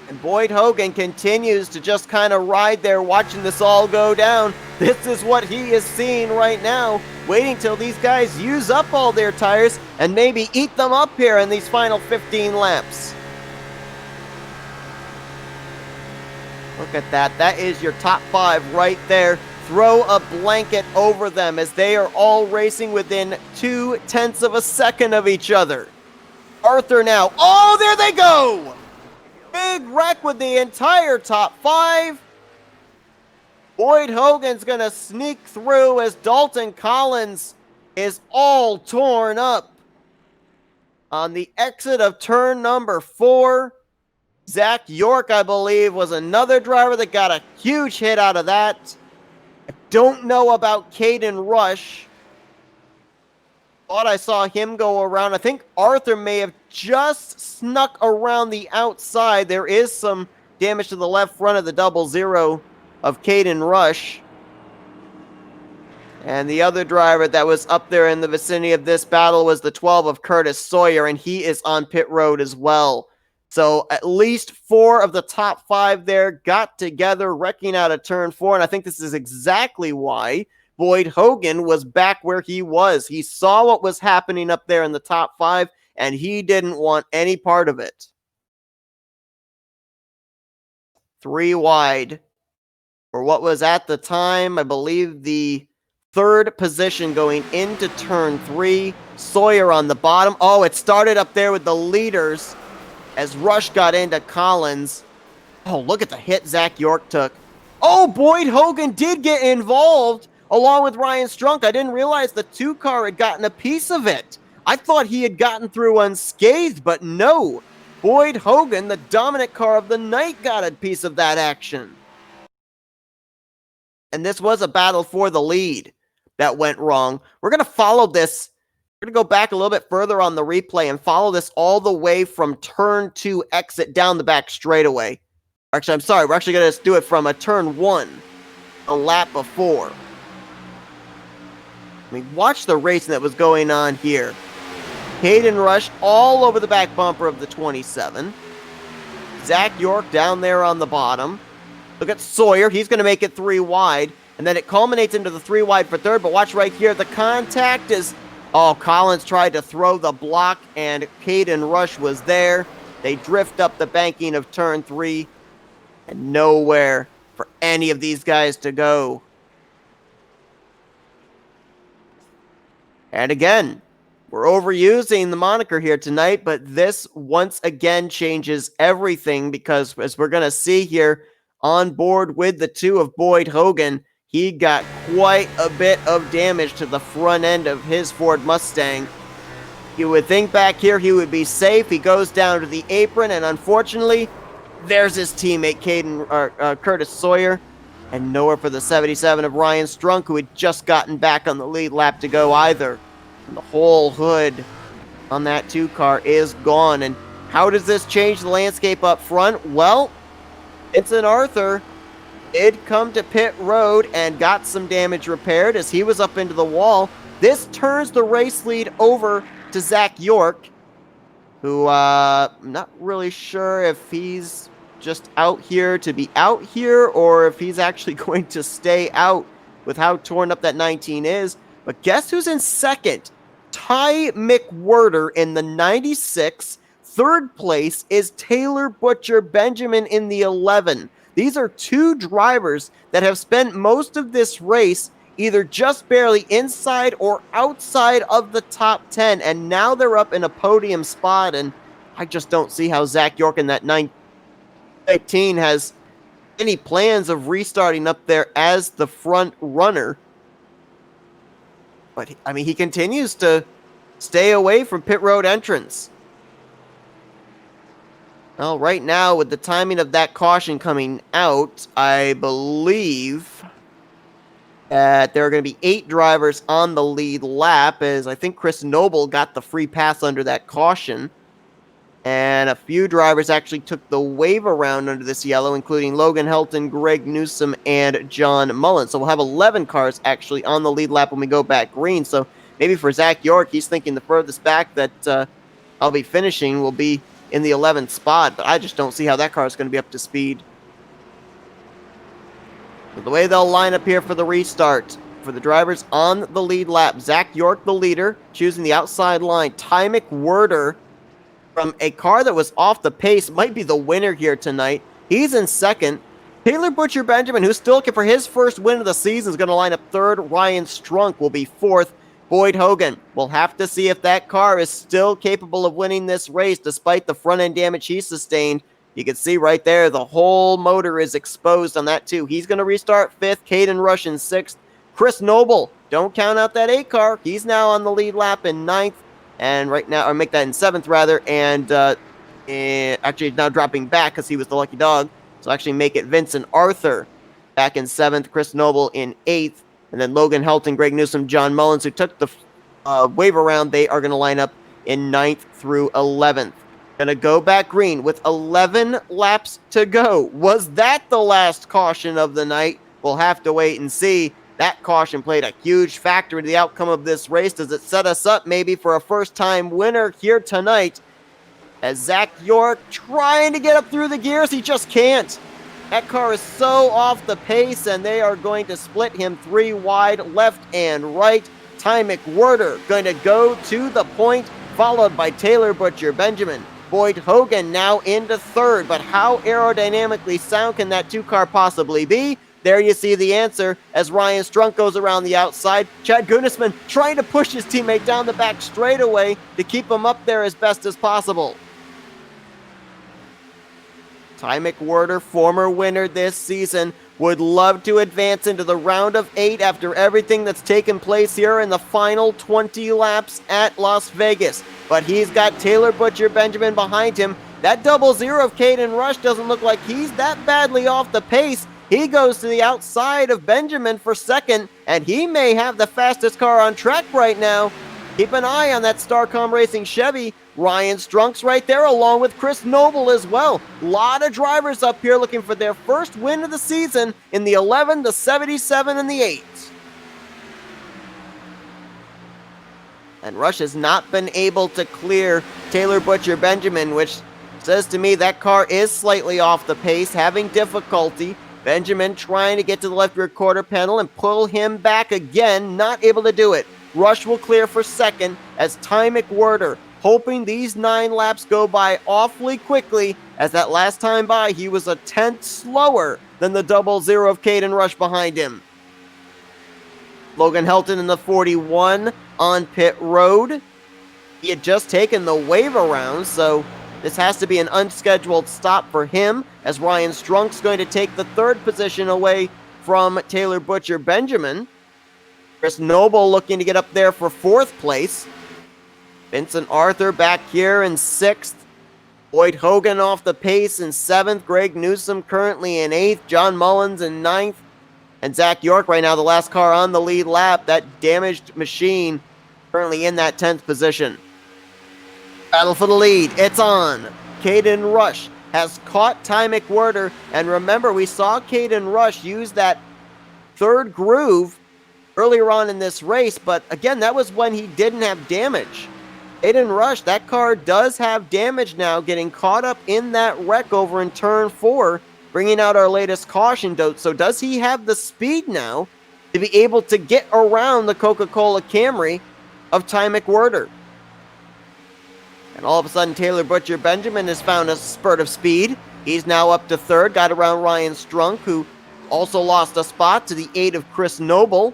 And Boyd Hogan continues to just kind of ride there, watching this all go down. This is what he is seeing right now, waiting till these guys use up all their tires and maybe eat them up here in these final 15 laps. Look at that. That is your top 5 right there. Throw a blanket over them as they are all racing within 0.2 of a second of each other. Arthur now. Oh, there they go! Big wreck with the entire top 5. Boyd Hogan's going to sneak through as Dalton Collins is all torn up. On the exit of turn number 4, Zach York, I believe, was another driver that got a huge hit out of that. don't know about Caden Rush. Thought I saw him go around. I think Arthur may have just snuck around the outside. There is some damage to the left front of the 00 of Caden Rush. And the other driver that was up there in the vicinity of this battle was the 12 of Curtis Sawyer, and he is on pit road as well. So at least 4 of the top 5 there got together, wrecking out of turn 4, and I think this is exactly why Boyd Hogan was back where he was. He saw what was happening up there in the top 5, and he didn't want any part of it. 3 wide for what was at the time, I believe, the 3rd position going into turn 3. Sawyer on the bottom. Oh, it started up there with the leaders as Rush got into Collins. Oh, look at the hit Zach York took. Oh, Boyd Hogan did get involved along with Ryan Strunk. I didn't realize the 2 car had gotten a piece of it. I thought he had gotten through unscathed, but no. Boyd Hogan, the dominant car of the night, got a piece of that action. And this was a battle for the lead that went wrong. We're going to follow this. We're going to go back a little bit further on the replay and follow this all the way from turn 2 exit down the back straightaway. Actually, I'm sorry. We're actually going to do it from a turn 1, a lap before. I mean, watch the racing that was going on here. Caden Rush all over the back bumper of the 27. Zach York down there on the bottom. Look at Sawyer. He's going to make it 3 wide. And then it culminates into the 3 wide for 3rd. But watch right here. The contact is... Oh, Collins tried to throw the block, and Caden Rush was there. They drift up the banking of turn 3. And nowhere for any of these guys to go. And again, we're overusing the moniker here tonight, but this once again changes everything because as we're going to see here on board with the 2 of Boyd Hogan, he got quite a bit of damage to the front end of his Ford Mustang. You would think back here he would be safe. He goes down to the apron, and unfortunately, there's his teammate Curtis Sawyer, and nowhere for the 77 of Ryan Strunk, who had just gotten back on the lead lap to go either. And the whole hood on that 2 car is gone. And how does this change the landscape up front? Well, Vincent Arthur did come to pit road and got some damage repaired as he was up into the wall. This turns the race lead over to Zach York, who I'm not really sure if he's just out here to be out here or if he's actually going to stay out with how torn up that 19 is. But guess who's in second? Ty McWhirter in the 96. 3rd place is Taylor Butcher Benjamin in the 11. These are 2 drivers that have spent most of this race either just barely inside or outside of the top 10, and now they're up in a podium spot, and I just don't see how Zach York in that 19 has any plans of restarting up there as the front runner. But, I mean, he continues to stay away from pit road entrance. Well, right now, with the timing of that caution coming out, I believe that there are going to be 8 drivers on the lead lap, as I think Chris Noble got the free pass under that caution. And a few drivers actually took the wave around under this yellow, including Logan Helton, Greg Newsom, and John Mullen. So we'll have 11 cars actually on the lead lap when we go back green. So maybe for Zach York, he's thinking the furthest back that I'll be finishing will be in the 11th spot. But I just don't see how that car is going to be up to speed. But the way they'll line up here for the restart, for the drivers on the lead lap, Zach York, the leader, choosing the outside line. Ty McWhirter, from a car that was off the pace, might be the winner here tonight. He's in second. Taylor Butcher Benjamin, who's still looking for his first win of the season, is going to line up 3rd. Ryan Strunk will be 4th. Boyd Hogan, we'll have to see if that car is still capable of winning this race despite the front-end damage he sustained. You can see right there, the whole motor is exposed on that too. He's going to restart 5th. Caden Rush in 6th. Chris Noble, don't count out that 8 car. He's now on the lead lap in 9th. And right now, or make that in 7th rather, and actually now dropping back because he was the lucky dog. So actually make it Vincent Arthur back in 7th, Chris Noble in 8th, and then Logan Helton, Greg Newsom, John Mullins, who took the waiver round, they are going to line up in 9th through 11th. Going to go back green with 11 laps to go. Was that the last caution of the night? We'll have to wait and see. That caution played a huge factor in the outcome of this race. Does it set us up maybe for a first-time winner here tonight? As Zach York trying to get up through the gears, he just can't. That car is so off the pace, and they are going to split him 3 wide, left and right. Ty McWhirter going to go to the point, followed by Taylor Butcher Benjamin. Boyd Hogan now into 3rd, but how aerodynamically sound can that 2 car possibly be? There you see the answer as Ryan Strunk goes around the outside. Chad Gunnisman trying to push his teammate down the back straightaway to keep him up there as best as possible. Ty McWhirter, former winner this season, would love to advance into the round of 8 after everything that's taken place here in the final 20 laps at Las Vegas. But he's got Taylor Butcher Benjamin behind him. That 0-0 of Caden Rush doesn't look like he's that badly off the pace. He goes to the outside of Benjamin for 2nd, and he may have the fastest car on track right now. Keep an eye on that Starcom Racing Chevy. Ryan Strunk's right there along with Chris Noble as well. A lot of drivers up here looking for their first win of the season in the 11, the 77, and the 8. And Rush has not been able to clear Taylor Butcher Benjamin, which says to me that car is slightly off the pace, having difficulty. Benjamin trying to get to the left rear quarter panel and pull him back again, not able to do it. Rush will clear for 2nd as Ty McWhirter, hoping these 9 laps go by awfully quickly, as that last time by he was a 10th slower than the 0-0 of Caden Rush behind him. Logan Helton in the 41 on pit road. He had just taken the waiver round, so this has to be an unscheduled stop for him, as Ryan Strunk's going to take the 3rd position away from Taylor Butcher Benjamin. Chris Noble looking to get up there for 4th place. Vincent Arthur back here in 6th. Boyd Hogan off the pace in 7th. Greg Newsom currently in 8th. John Mullins in 9th. And Zach York right now, the last car on the lead lap. That damaged machine currently in that 10th position. Battle for the lead. It's on. Caden Rush has caught Ty McWhirter. And remember, we saw Caden Rush use that 3rd groove earlier on in this race. But again, that was when he didn't have damage. Caden Rush, that car does have damage now, getting caught up in that wreck over in turn 4, bringing out our latest caution. So does he have the speed now to be able to get around the Coca-Cola Camry of Ty McWhirter? And all of a sudden, Taylor Butcher Benjamin has found a spurt of speed. He's now up to 3rd, got around Ryan Strunk, who also lost a spot to the 8 of Chris Noble,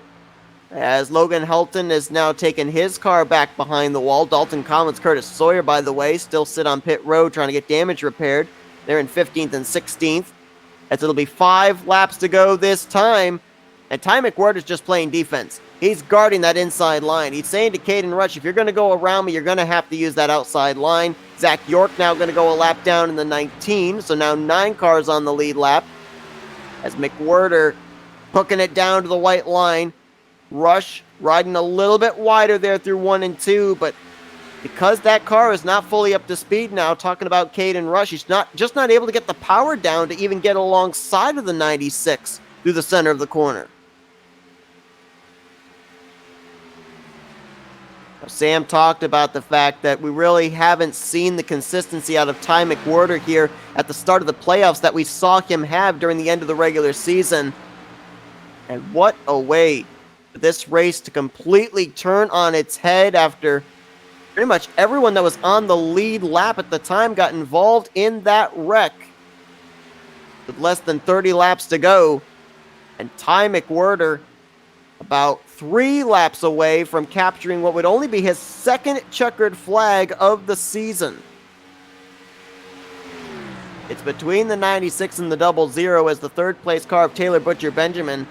as Logan Helton has now taken his car back behind the wall. Dalton Collins, Curtis Sawyer, by the way, still sit on pit road trying to get damage repaired. They're in 15th and 16th. As it'll be 5 laps to go this time. And Ty McWhirter's just playing defense. He's guarding that inside line. He's saying to Caden Rush, if you're going to go around me, you're going to have to use that outside line. Zach York now going to go a lap down in the 19. So now 9 cars on the lead lap. As McWhirter hooking it down to the white line. Rush riding a little bit wider there through 1 and 2, but because that car is not fully up to speed now, talking about Caden Rush, he's just not able to get the power down to even get alongside of the 96 through the center of the corner. Now, Sam talked about the fact that we really haven't seen the consistency out of Ty McWhirter here at the start of the playoffs that we saw him have during the end of the regular season. And what a way this race to completely turn on its head after pretty much everyone that was on the lead lap at the time got involved in that wreck. With less than 30 laps to go, and Ty McWhirter about 3 laps away from capturing what would only be his 2nd checkered flag of the season. It's between the 96 and the 0-0, as the 3rd place car of Taylor Butcher Benjamin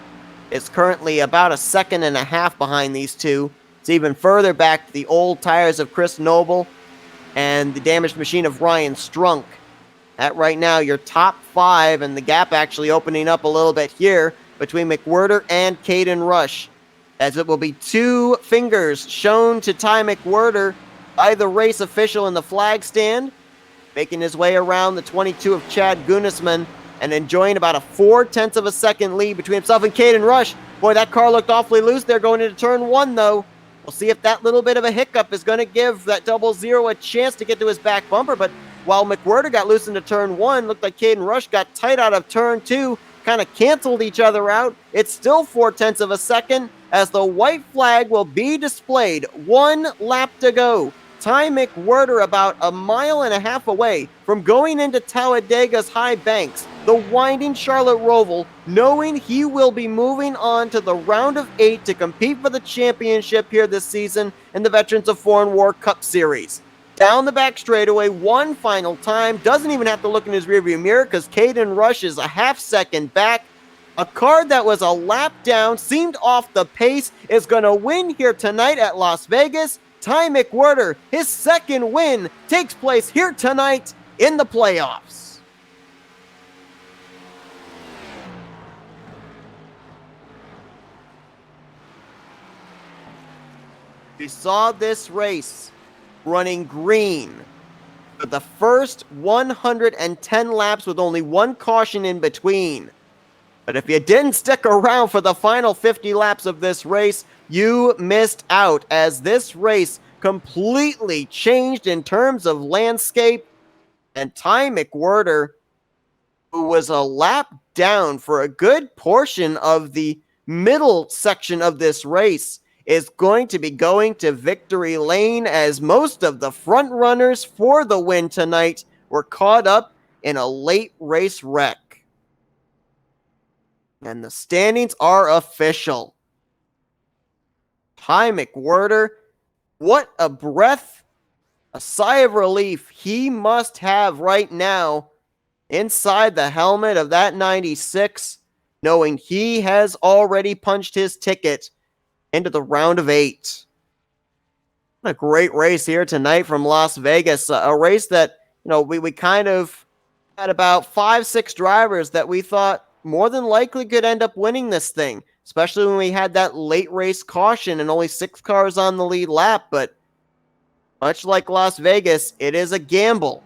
is currently about a 2.5 seconds behind these two. It's even further back to the old tires of Chris Noble and the damaged machine of Ryan Strunk. At right now, your top 5, and the gap actually opening up a little bit here between McWhirter and Caden Rush, as it will be 2 fingers shown to Ty McWhirter by the race official in the flag stand, making his way around the 22 of Chad Gunisman and enjoying about a 0.4 of a second lead between himself and Caden Rush. Boy, that car looked awfully loose there going into turn 1, though. We'll see if that little bit of a hiccup is going to give that 00 a chance to get to his back bumper, but while McWhirter got loose into turn 1, looked like Caden Rush got tight out of turn 2, kind of canceled each other out. It's still 0.4 of a second as the white flag will be displayed. 1 lap to go. Ty McWhirter about 1.5 miles away from going into Talladega's high banks, the winding Charlotte Roval, knowing he will be moving on to the round of 8 to compete for the championship here this season in the Veterans of Foreign War Cup Series. Down the back straightaway one final time, doesn't even have to look in his rearview mirror because Caden Rush is a 0.5 second back. A car that was a lap down, seemed off the pace, is going to win here tonight at Las Vegas. Ty McWhirter, his second win, takes place here tonight in the playoffs. We saw this race running green for the first 110 laps with only 1 caution in between. But if you didn't stick around for the final 50 laps of this race, you missed out, as this race completely changed in terms of landscape, and Ty McWhirter, who was a lap down for a good portion of the middle section of this race, is going to be going to victory lane, as most of the front runners for the win tonight were caught up in a late race wreck. And the standings are official. Ty McWhirter, what a breath, a sigh of relief he must have right now inside the helmet of that 96, knowing he has already punched his ticket into the round of 8. What a great race here tonight from Las Vegas. A race that, we kind of had about 5-6 drivers that we thought more than likely could end up winning this thing, especially when we had that late race caution and only 6 cars on the lead lap. But much like Las Vegas, it is a gamble.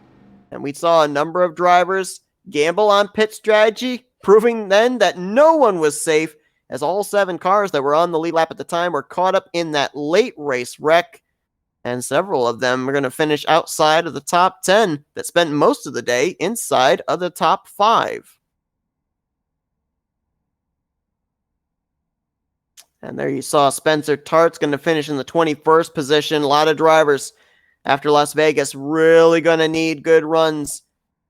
And we saw a number of drivers gamble on pit strategy, proving then that no one was safe, as all 7 cars that were on the lead lap at the time were caught up in that late race wreck, and several of them are going to finish outside of the top 10 that spent most of the day inside of the top 5. And there you saw Spencer Tart's going to finish in the 21st position. A lot of drivers after Las Vegas really going to need good runs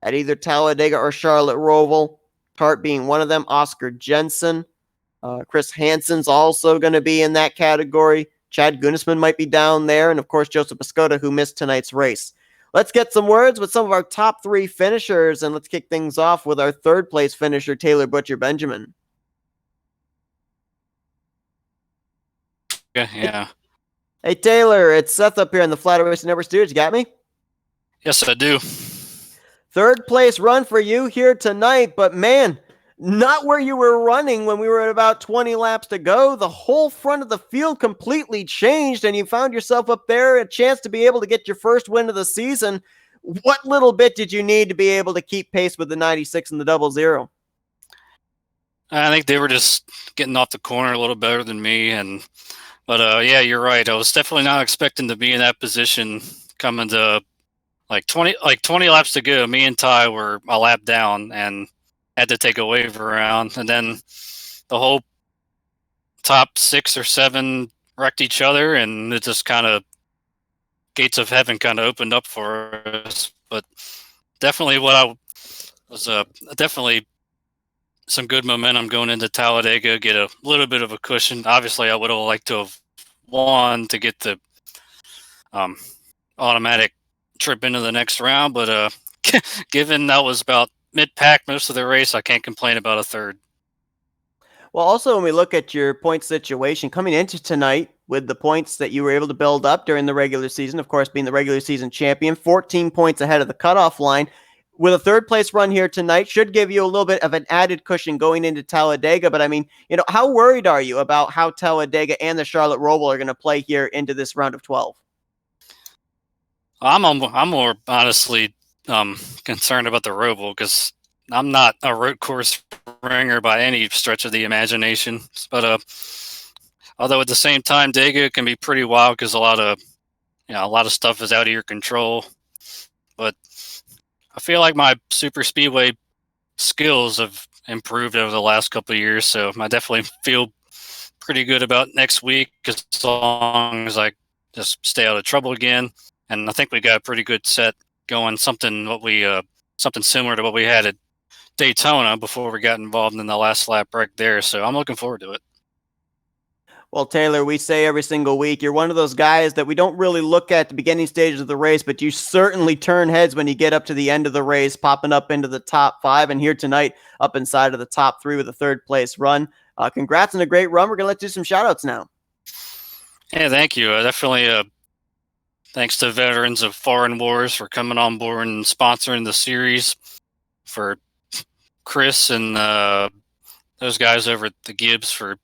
at either Talladega or Charlotte Roval. Tart being one of them. Oscar Jensen. Chris Hansen's also going to be in that category. Chad Gunisman might be down there. And, of course, Joseph Piscota, who missed tonight's race. Let's get some words with some of our top 3 finishers, and let's kick things off with our 3rd place finisher, Taylor Butcher Benjamin. Yeah. Hey, Taylor, it's Seth up here in the Flatout Racing Network studios. You got me? Yes, I do. 3rd place run for you here tonight, but man, not where you were running when we were at about 20 laps to go. The whole front of the field completely changed, and you found yourself up there, a chance to be able to get your first win of the season. What little bit did you need to be able to keep pace with the 96 and the 00? I think they were just getting off the corner a little better than me, but yeah, you're right. I was definitely not expecting to be in that position coming to like 20 laps to go. Me and Ty were a lap down and had to take a wave around, and then the whole top 6 or 7 wrecked each other, and it just kind of gates of heaven kind of opened up for us. But definitely what I was definitely some good momentum going into Talladega, get a little bit of a cushion. Obviously, I would have liked to have won to get the automatic trip into the next round, but given that was about mid-pack most of the race, I can't complain about a 3rd. Well, also, when we look at your point situation coming into tonight with the points that you were able to build up during the regular season, of course, being the regular season champion, 14 points ahead of the cutoff line, with a third place run here tonight, should give you a little bit of an added cushion going into Talladega. But I mean, how worried are you about how Talladega and the Charlotte Roval are going to play here into this round of 12? I'm more honestly concerned about the Roval because I'm not a road course ringer by any stretch of the imagination. But although at the same time, Dega can be pretty wild because a lot of stuff is out of your control. But I feel like my super speedway skills have improved over the last couple of years, so I definitely feel pretty good about next week as long as I just stay out of trouble again. And I think we got a pretty good set going, something similar to what we had at Daytona before we got involved in the last lap wreck there. So I'm looking forward to it. Well, Taylor, we say every single week, you're one of those guys that we don't really look at the beginning stages of the race, but you certainly turn heads when you get up to the end of the race, popping up into the top 5, and here tonight, up inside of the top 3 with a third place run. Congrats on a great run. We're going to let you do some shout outs now. Yeah, thank you. Definitely thanks to veterans of Foreign Wars for coming on board and sponsoring the series, for Chris and those guys over at the Gibbs for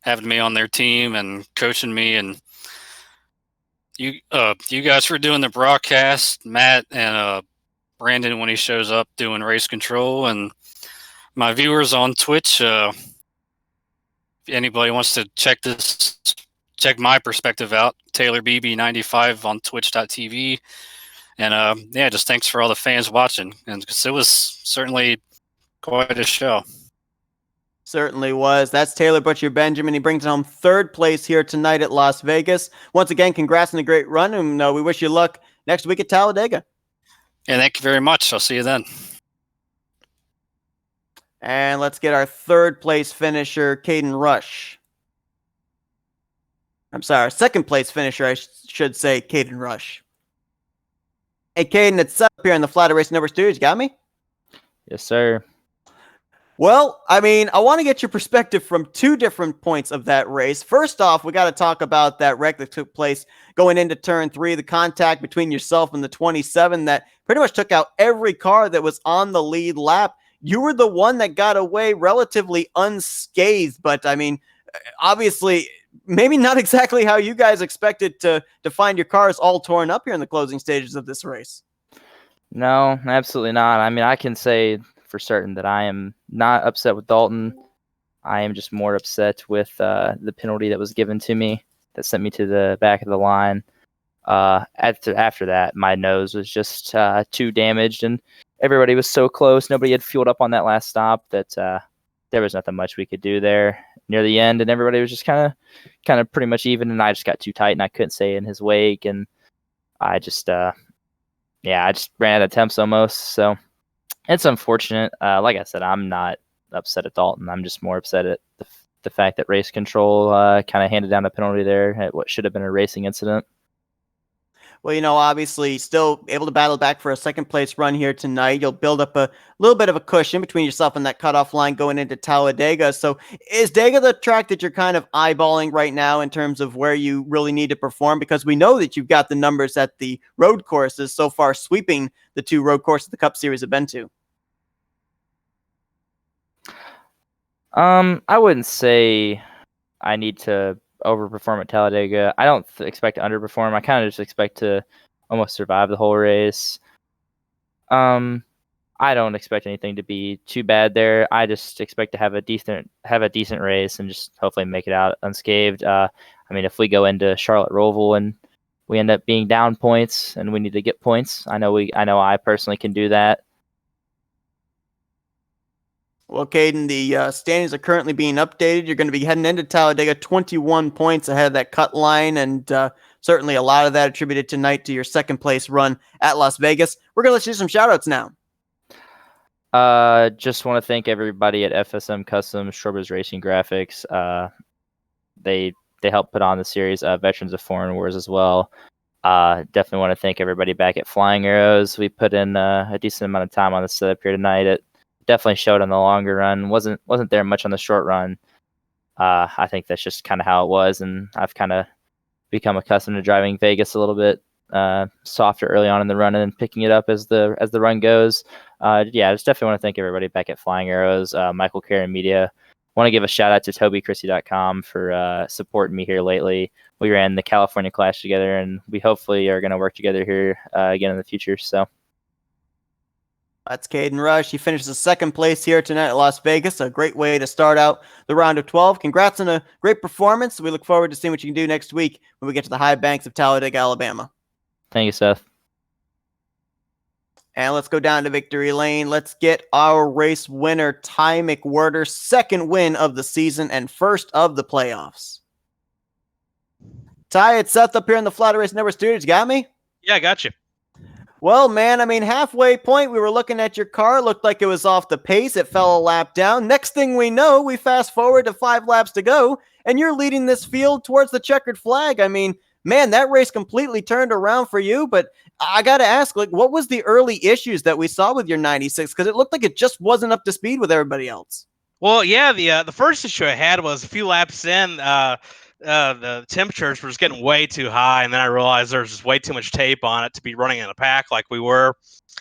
having me on their team and coaching me, and you guys for doing the broadcast, Matt and Brandon when he shows up doing race control, and my viewers on Twitch. If anybody wants to check my perspective out, Taylor BB95 on twitch.tv. And just thanks for all the fans watching, and because it was certainly quite a show. Certainly was. That's Taylor Butcher Benjamin. He brings home third place here tonight at Las Vegas. Once again, congrats on a great run, and we wish you luck next week at Talladega. Yeah, thank you very much. I'll see you then. And let's get our third place finisher, Caden Rush. I'm sorry, second place finisher, I should say, Caden Rush. Hey, Caden, it's up here in the Flatout Racing Network studios. You got me? Yes, sir. Well, I mean, I want to get your perspective from two different points of that race. First off, we got to talk about that wreck that took place going into turn 3, the contact between yourself and the 27 that pretty much took out every car that was on the lead lap. You were the one that got away relatively unscathed, but I mean, obviously, maybe not exactly how you guys expected to find your cars all torn up here in the closing stages of this race. No, absolutely not. I mean, I can say for certain that I am not upset with Dalton. I am just more upset with the penalty that was given to me that sent me to the back of the line. After that, my nose was just too damaged, and everybody was so close. Nobody had fueled up on that last stop that there was nothing much we could do there near the end, and everybody was just kind of pretty much even, and I just got too tight, and I couldn't stay in his wake, and I just I just ran out of temps almost. So it's unfortunate. Like I said, I'm not upset at Dalton. I'm just more upset at the fact that race control kind of handed down a penalty there at what should have been a racing incident. Well, obviously still able to battle back for a second place run here tonight. You'll build up a little bit of a cushion between yourself and that cutoff line going into Talladega. So is Dega the track that you're kind of eyeballing right now in terms of where you really need to perform? Because we know that you've got the numbers at the road courses so far, sweeping the 2 road courses the Cup Series have been to. I wouldn't say I need to overperform at Talladega. I don't expect to underperform. I kind of just expect to almost survive the whole race. I don't expect anything to be too bad there. I just expect to have a decent race and just hopefully make it out unscathed. I mean, if we go into Charlotte Roval and we end up being down points and we need to get points, I know I personally can do that. Well, Caden, the standings are currently being updated. You're going to be heading into Talladega 21 points ahead of that cut line, and certainly a lot of that attributed tonight to your second place run at Las Vegas. We're going to let you do some shout-outs now. Just want to thank everybody at FSM Custom, Shorebirds Racing Graphics. They helped put on the series, Veterans of Foreign Wars as well. Definitely want to thank everybody back at Flying Arrows. We put in a decent amount of time on the setup here tonight. It definitely showed on the longer run. Wasn't there much on the short run. I think that's just kind of how it was, and I've kind of become accustomed to driving Vegas a little bit softer early on in the run and then picking it up as the run goes. I just definitely want to thank everybody back at Flying Arrows, Michael Carey Media. Want to give a shout out to TobyChristie.com for supporting me here lately. We ran the California Clash together, and we hopefully are going to work together here again in the future. So. That's Caden Rush. He finishes second place here tonight at Las Vegas. A great way to start out the round of 12. Congrats on a great performance. We look forward to seeing what you can do next week when we get to the high banks of Talladega, Alabama. Thank you, Seth. And let's go down to victory lane. Let's get our race winner, Ty McWhirter's second win of the season and first of the playoffs. Ty, it's Seth up here in the Flatout Racing Network studios. You got me? Yeah, I got you. Well, man, I mean, halfway point, we were looking at your car. Looked like it was off the pace. It fell a lap down. Next thing we know, we fast forward to 5 laps to go, and you're leading this field towards the checkered flag. I mean, man, that race completely turned around for you. But I got to ask, like, what was the early issues that we saw with your 96? Because it looked like it just wasn't up to speed with everybody else. Well, yeah, the first issue I had was a few laps in, the temperatures were just getting way too high, and then I realized there was just way too much tape on it to be running in a pack like we were.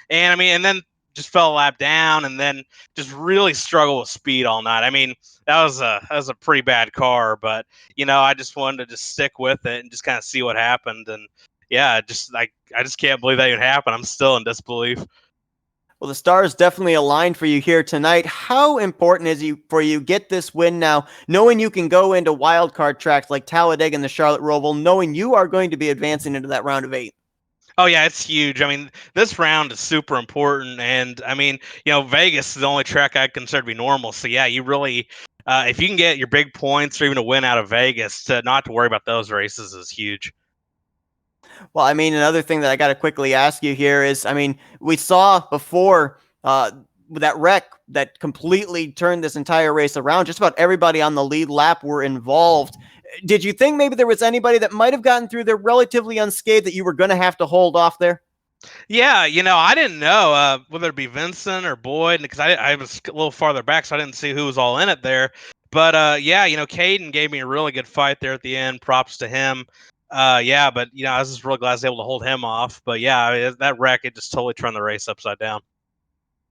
And I mean, and then just fell a lap down, and then just really struggled with speed all night. I mean, that was a pretty bad car, but I just wanted to just stick with it and just kind of see what happened. And yeah, I just can't believe that even happened. I'm still in disbelief. Well, the stars definitely aligned for you here tonight. How important is it for you get this win now, knowing you can go into wildcard tracks like Talladega and the Charlotte Roval, knowing you are going to be advancing into that round of 8? Oh yeah, it's huge. I mean, this round is super important, and I mean, Vegas is the only track I consider to be normal. So yeah, you really, if you can get your big points or even a win out of Vegas, to not to worry about those races is huge. Well, I mean, another thing that I got to quickly ask you here is, I mean, we saw before that wreck that completely turned this entire race around. Just about everybody on the lead lap were involved. Did you think maybe there was anybody that might have gotten through there relatively unscathed that you were going to have to hold off there? Yeah, I didn't know whether it be Vincent or Boyd, because I was a little farther back, so I didn't see who was all in it there. But yeah, Caden gave me a really good fight there at the end. Props to him. Yeah, but I was just really glad I was able to hold him off. But yeah, that wreck, it just totally turned the race upside down.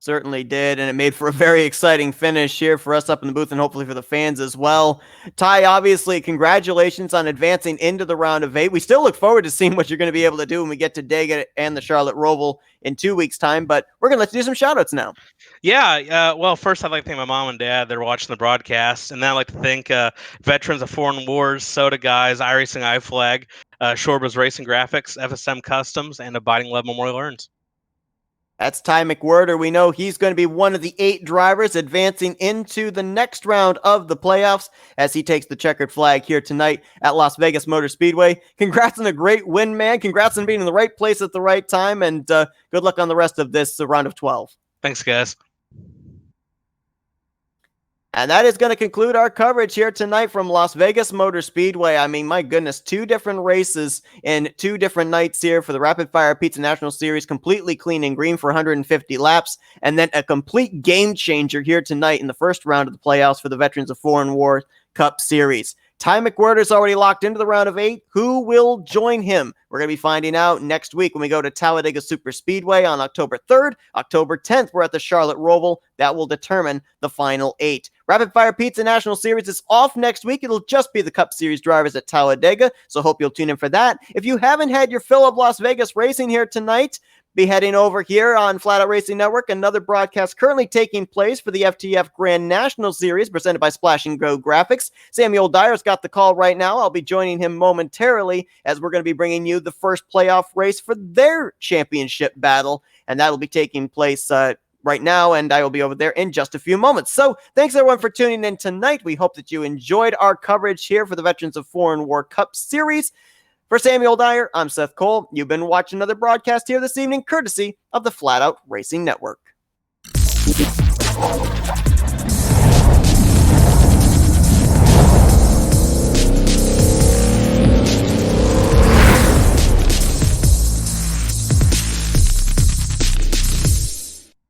Certainly did, and it made for a very exciting finish here for us up in the booth and hopefully for the fans as well. Ty, obviously, congratulations on advancing into the round of 8. We still look forward to seeing what you're going to be able to do when we get to Dega and the Charlotte Roval in 2 weeks' time, but we're going to let you do some shout-outs now. Yeah, well, first I'd like to thank my mom and dad. They're watching the broadcast, and then I'd like to thank veterans of Foreign Wars, Soda Guys, iRacing iFlag, Shorba's Racing Graphics, FSM Customs, and Abiding Love Memorial Urns. That's Ty McWhirter. We know he's going to be one of the 8 drivers advancing into the next round of the playoffs as he takes the checkered flag here tonight at Las Vegas Motor Speedway. Congrats on a great win, man. Congrats on being in the right place at the right time, and good luck on the rest of this round of 12. Thanks, guys. And that is going to conclude our coverage here tonight from Las Vegas Motor Speedway. I mean, my goodness, 2 different races in 2 different nights here for the Rapid Fire Pizza National Series, completely clean and green for 150 laps, and then a complete game changer here tonight in the first round of the playoffs for the Veterans of Foreign War Cup Series. Ty McWhirter's already locked into the round of 8. Who will join him? We're going to be finding out next week when we go to Talladega Super Speedway on October 3rd. October 10th, we're at the Charlotte Roval. That will determine the final 8. Rapid Fire Pizza National Series is off next week. It'll just be the Cup Series drivers at Talladega, so hope you'll tune in for that. If you haven't had your fill of Las Vegas racing here tonight, be heading over here on Flatout Racing Network. Another broadcast currently taking place for the FTF Grand National Series presented by Splash and Go Graphics. Samuel Dyer's got the call right now. I'll be joining him momentarily as we're going to be bringing you the first playoff race for their championship battle, and that'll be taking place right now, and I will be over there in just a few moments. So thanks everyone for tuning in tonight. We hope that you enjoyed our coverage here for the Veterans of Foreign War Cup Series. For Samuel Dyer, I'm Seth Cole. You've been watching another broadcast here this evening, courtesy of the Flatout Racing Network.